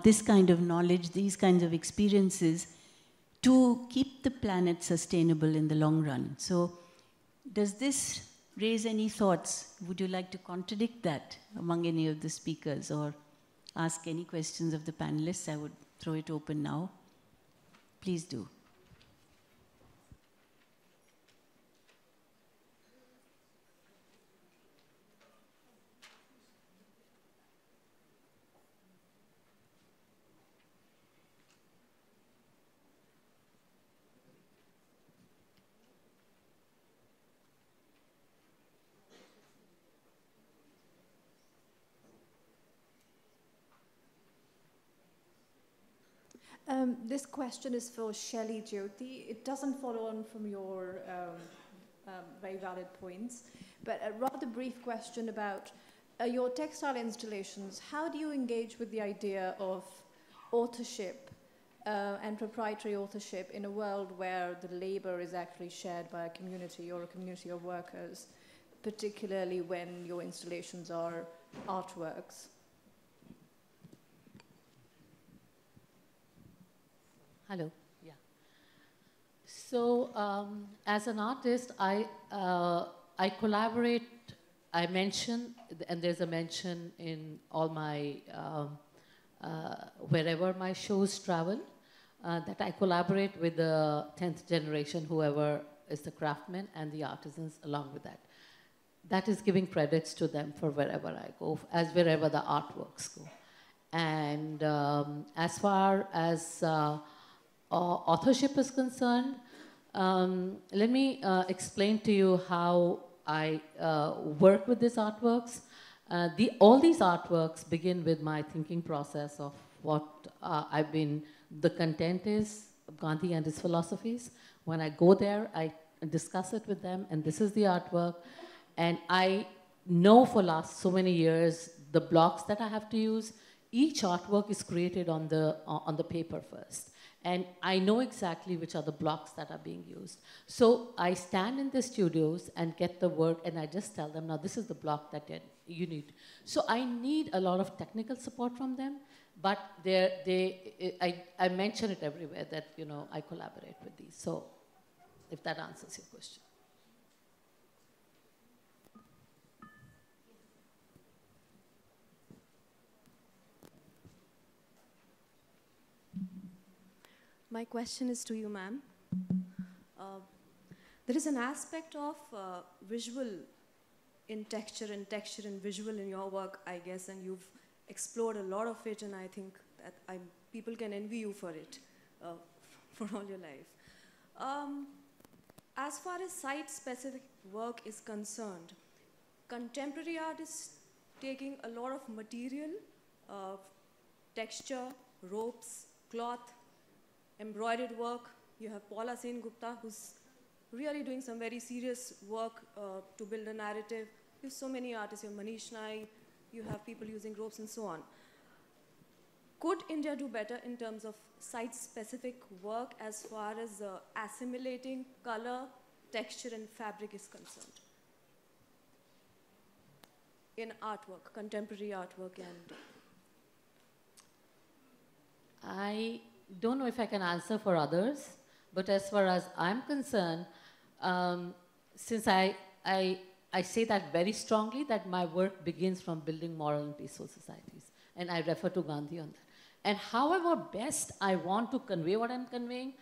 this kind of knowledge, these kinds of experiences, to keep the planet sustainable in the long run. So does this raise any thoughts? Would you like to contradict that among any of the speakers or ask any questions of the panelists? I would throw it open now. Please do. This question is for Shelly, Jyoti. It doesn't follow on from your very valid points, but a rather brief question about your textile installations. How do you engage with the idea of authorship and proprietary authorship in a world where the labor is actually shared by a community or a community of workers, particularly when your installations are artworks? Hello. Yeah. So as an artist, I collaborate. I mention, and there's a mention in all my wherever my shows travel, that I collaborate with the 10th generation, whoever is the craftsman and the artisans along with that. That is giving credits to them for wherever I go, as wherever the artworks go. And as far as authorship is concerned, let me explain to you how I work with these artworks. All these artworks begin with my thinking process of what the content is of Gandhi and his philosophies. When I go there, I discuss it with them, and this is the artwork. And I know for last so many years the blocks that I have to use. Each artwork is created on the paper first. And I know exactly which are the blocks that are being used. So I stand in the studios and get the work, and I just tell them, now this is the block that you need. So I need a lot of technical support from them, but I mention it everywhere that, you know, I collaborate with these. So if that answers your question. My question is to you, ma'am. There is an aspect of visual in texture and visual in your work, I guess, and you've explored a lot of it, and I think that people can envy you for it for all your life. As far as site-specific work is concerned, contemporary art is taking a lot of material, texture, ropes, cloth, embroidered work. You have Paula Sen-Gupta, who's really doing some very serious work to build a narrative. You have so many artists. You have Manish Naik, you have people using ropes and so on. Could India do better in terms of site-specific work as far as assimilating color, texture, and fabric is concerned? In artwork, contemporary artwork and... I don't know if I can answer for others, but as far as I'm concerned, since I say that very strongly, that my work begins from building moral and peaceful societies, and I refer to Gandhi on that. And however best I want to convey what I'm conveying,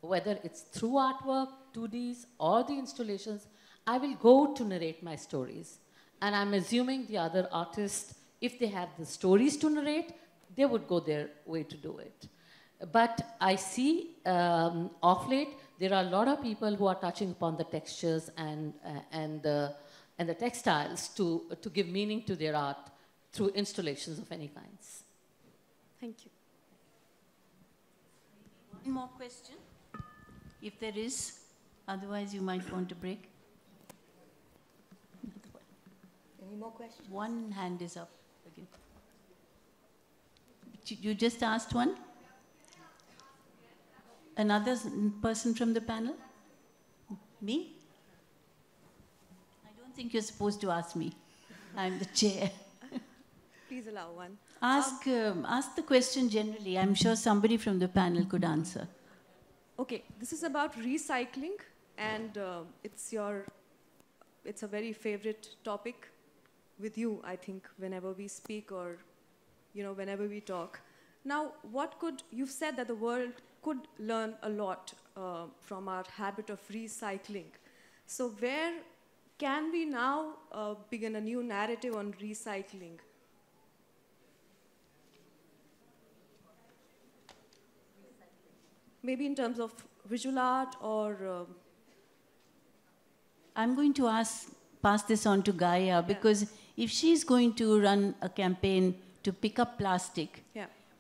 whether it's through artwork, 2Ds, or the installations, I will go to narrate my stories. And I'm assuming the other artists, if they have the stories to narrate, they would go their way to do it. But I see off late, there are a lot of people who are touching upon the textures and the textiles to give meaning to their art through installations of any kinds. Thank you. One more question, if there is. Otherwise, you might want to break. Any more questions? One hand is up again. You just asked one? Another person from the panel? Me? I don't think you're supposed to ask me. I'm the chair. Please allow one. Ask the question generally. I'm sure somebody from the panel could answer. Okay, this is about recycling, and it's a very favorite topic with you, I think, whenever we speak or, whenever we talk. Now, you've said that the world could learn a lot from our habit of recycling. So where can we now begin a new narrative on recycling? Maybe in terms of visual art or... I'm going to pass this on to Gaia, because if she's going to run a campaign to pick up plastic,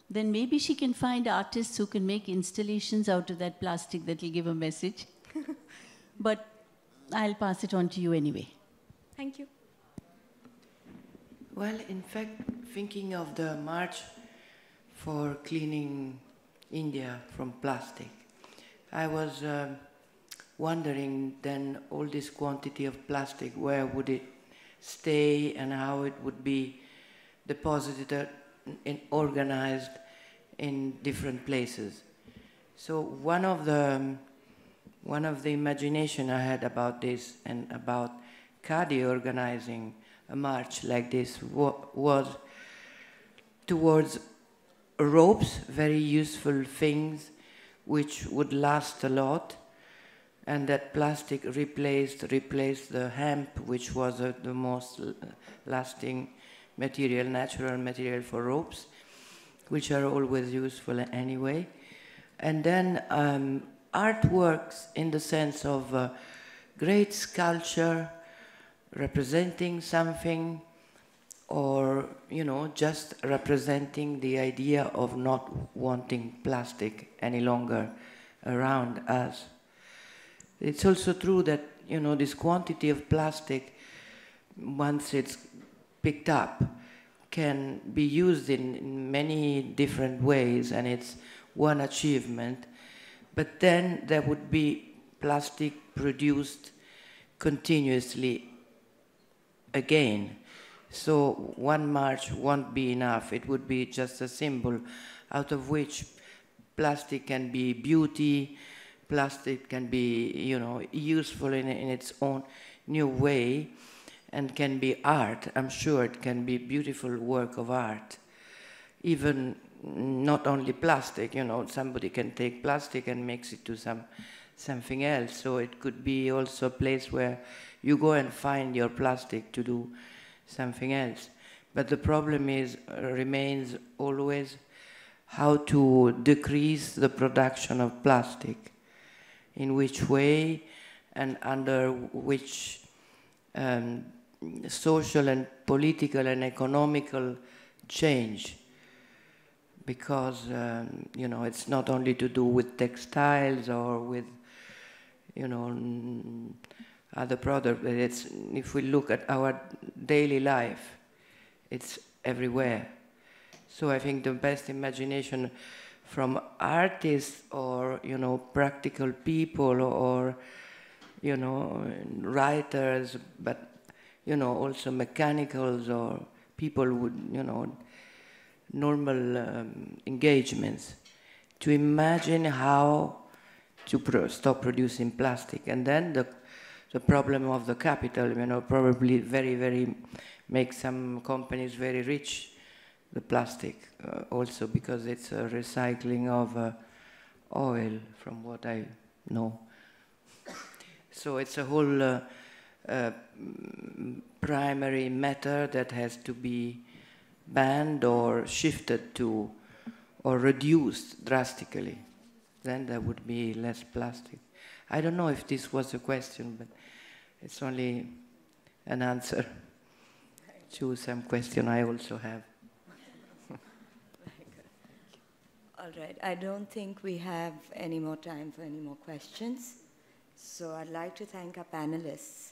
then maybe she can find artists who can make installations out of that plastic that will give a message. But I'll pass it on to you anyway. Thank you. Well, in fact, thinking of the march for cleaning India from plastic, I was wondering then all this quantity of plastic, where would it stay and how it would be deposited and organized in different places. So one of the imagination I had about this and about Khadi organizing a march like this was towards ropes, very useful things which would last a lot, and that plastic replaced the hemp, which was the most lasting material, natural material for ropes, which are always useful anyway. And then artworks in the sense of great sculpture representing something, or just representing the idea of not wanting plastic any longer around us. It's also true that this quantity of plastic, once it's picked up, can be used in many different ways, and it's one achievement. But then there would be plastic produced continuously again. So one march won't be enough. It would be just a symbol out of which plastic can be beauty, plastic can be, useful in its own new way, and can be art. I'm sure it can be beautiful work of art. Even not only plastic, somebody can take plastic and mix it to something else. So it could be also a place where you go and find your plastic to do something else. But the problem remains always how to decrease the production of plastic, in which way and under which social and political and economical change. Because, it's not only to do with textiles or with, other products, but if we look at our daily life, it's everywhere. So I think the best imagination from artists or, practical people or, writers, but, also mechanicals or people would, normal engagements, to imagine how to stop producing plastic. And then the problem of the capital, probably very make some companies very rich, the plastic, also because it's a recycling of oil, from what I know. So it's a whole primary matter that has to be banned or shifted to, or reduced drastically. Then there would be less plastic. I don't know if this was a question, but it's only an answer to some question I also have. All right, I don't think we have any more time for any more questions. So I'd like to thank our panelists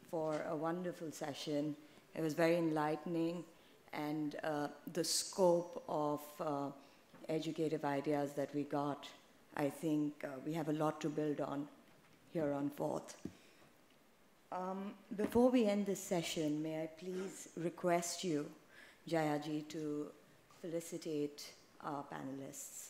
for a wonderful session. It was very enlightening, and the scope of educative ideas that we got, I think we have a lot to build on here on forth. Before we end this session, may I please request you, Jaya ji, to felicitate our panelists.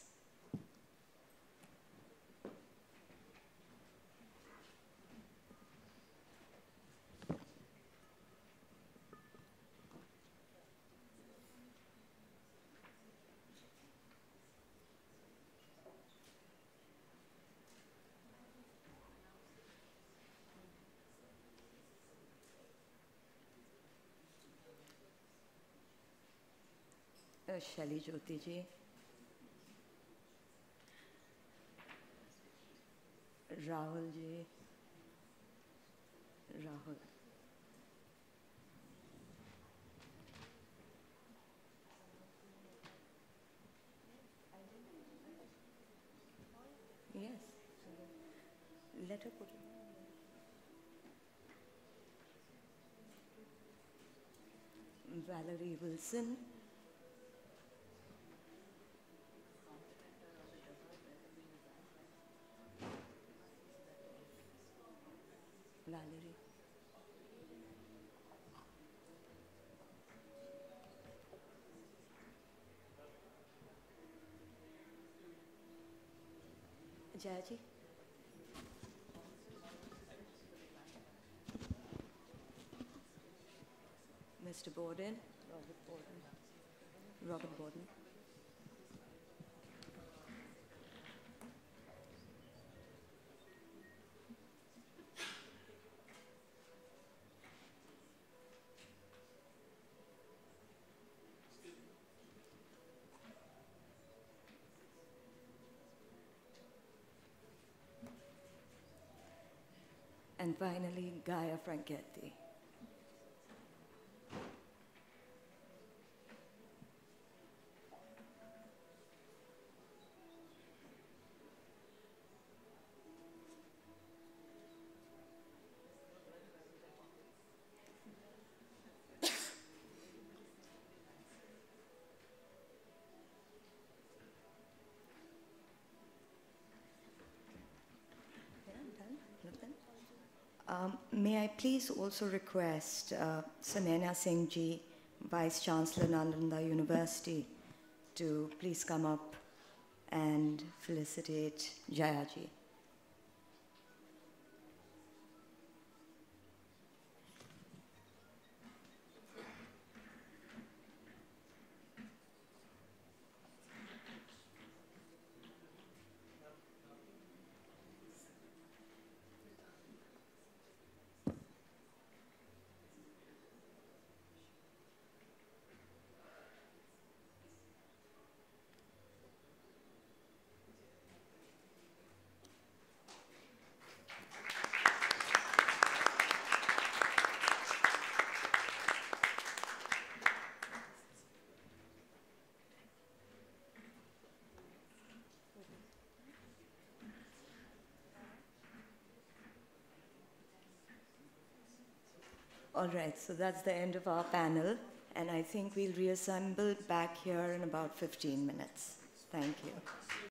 Shelly, Jyoti ji, Rahul ji, Rahul. Yes, let her put it. Valerie Wilson. Valerie. Jaya ji. Mr. Borden. Robert Borden. Robert Borden. And finally, Gaia Franchetti. May I please also request Sanena Singh ji, Vice Chancellor, Nalanda University, to please come up and felicitate Jaya ji. All right, so that's the end of our panel, and I think we'll reassemble back here in about 15 minutes. Thank you.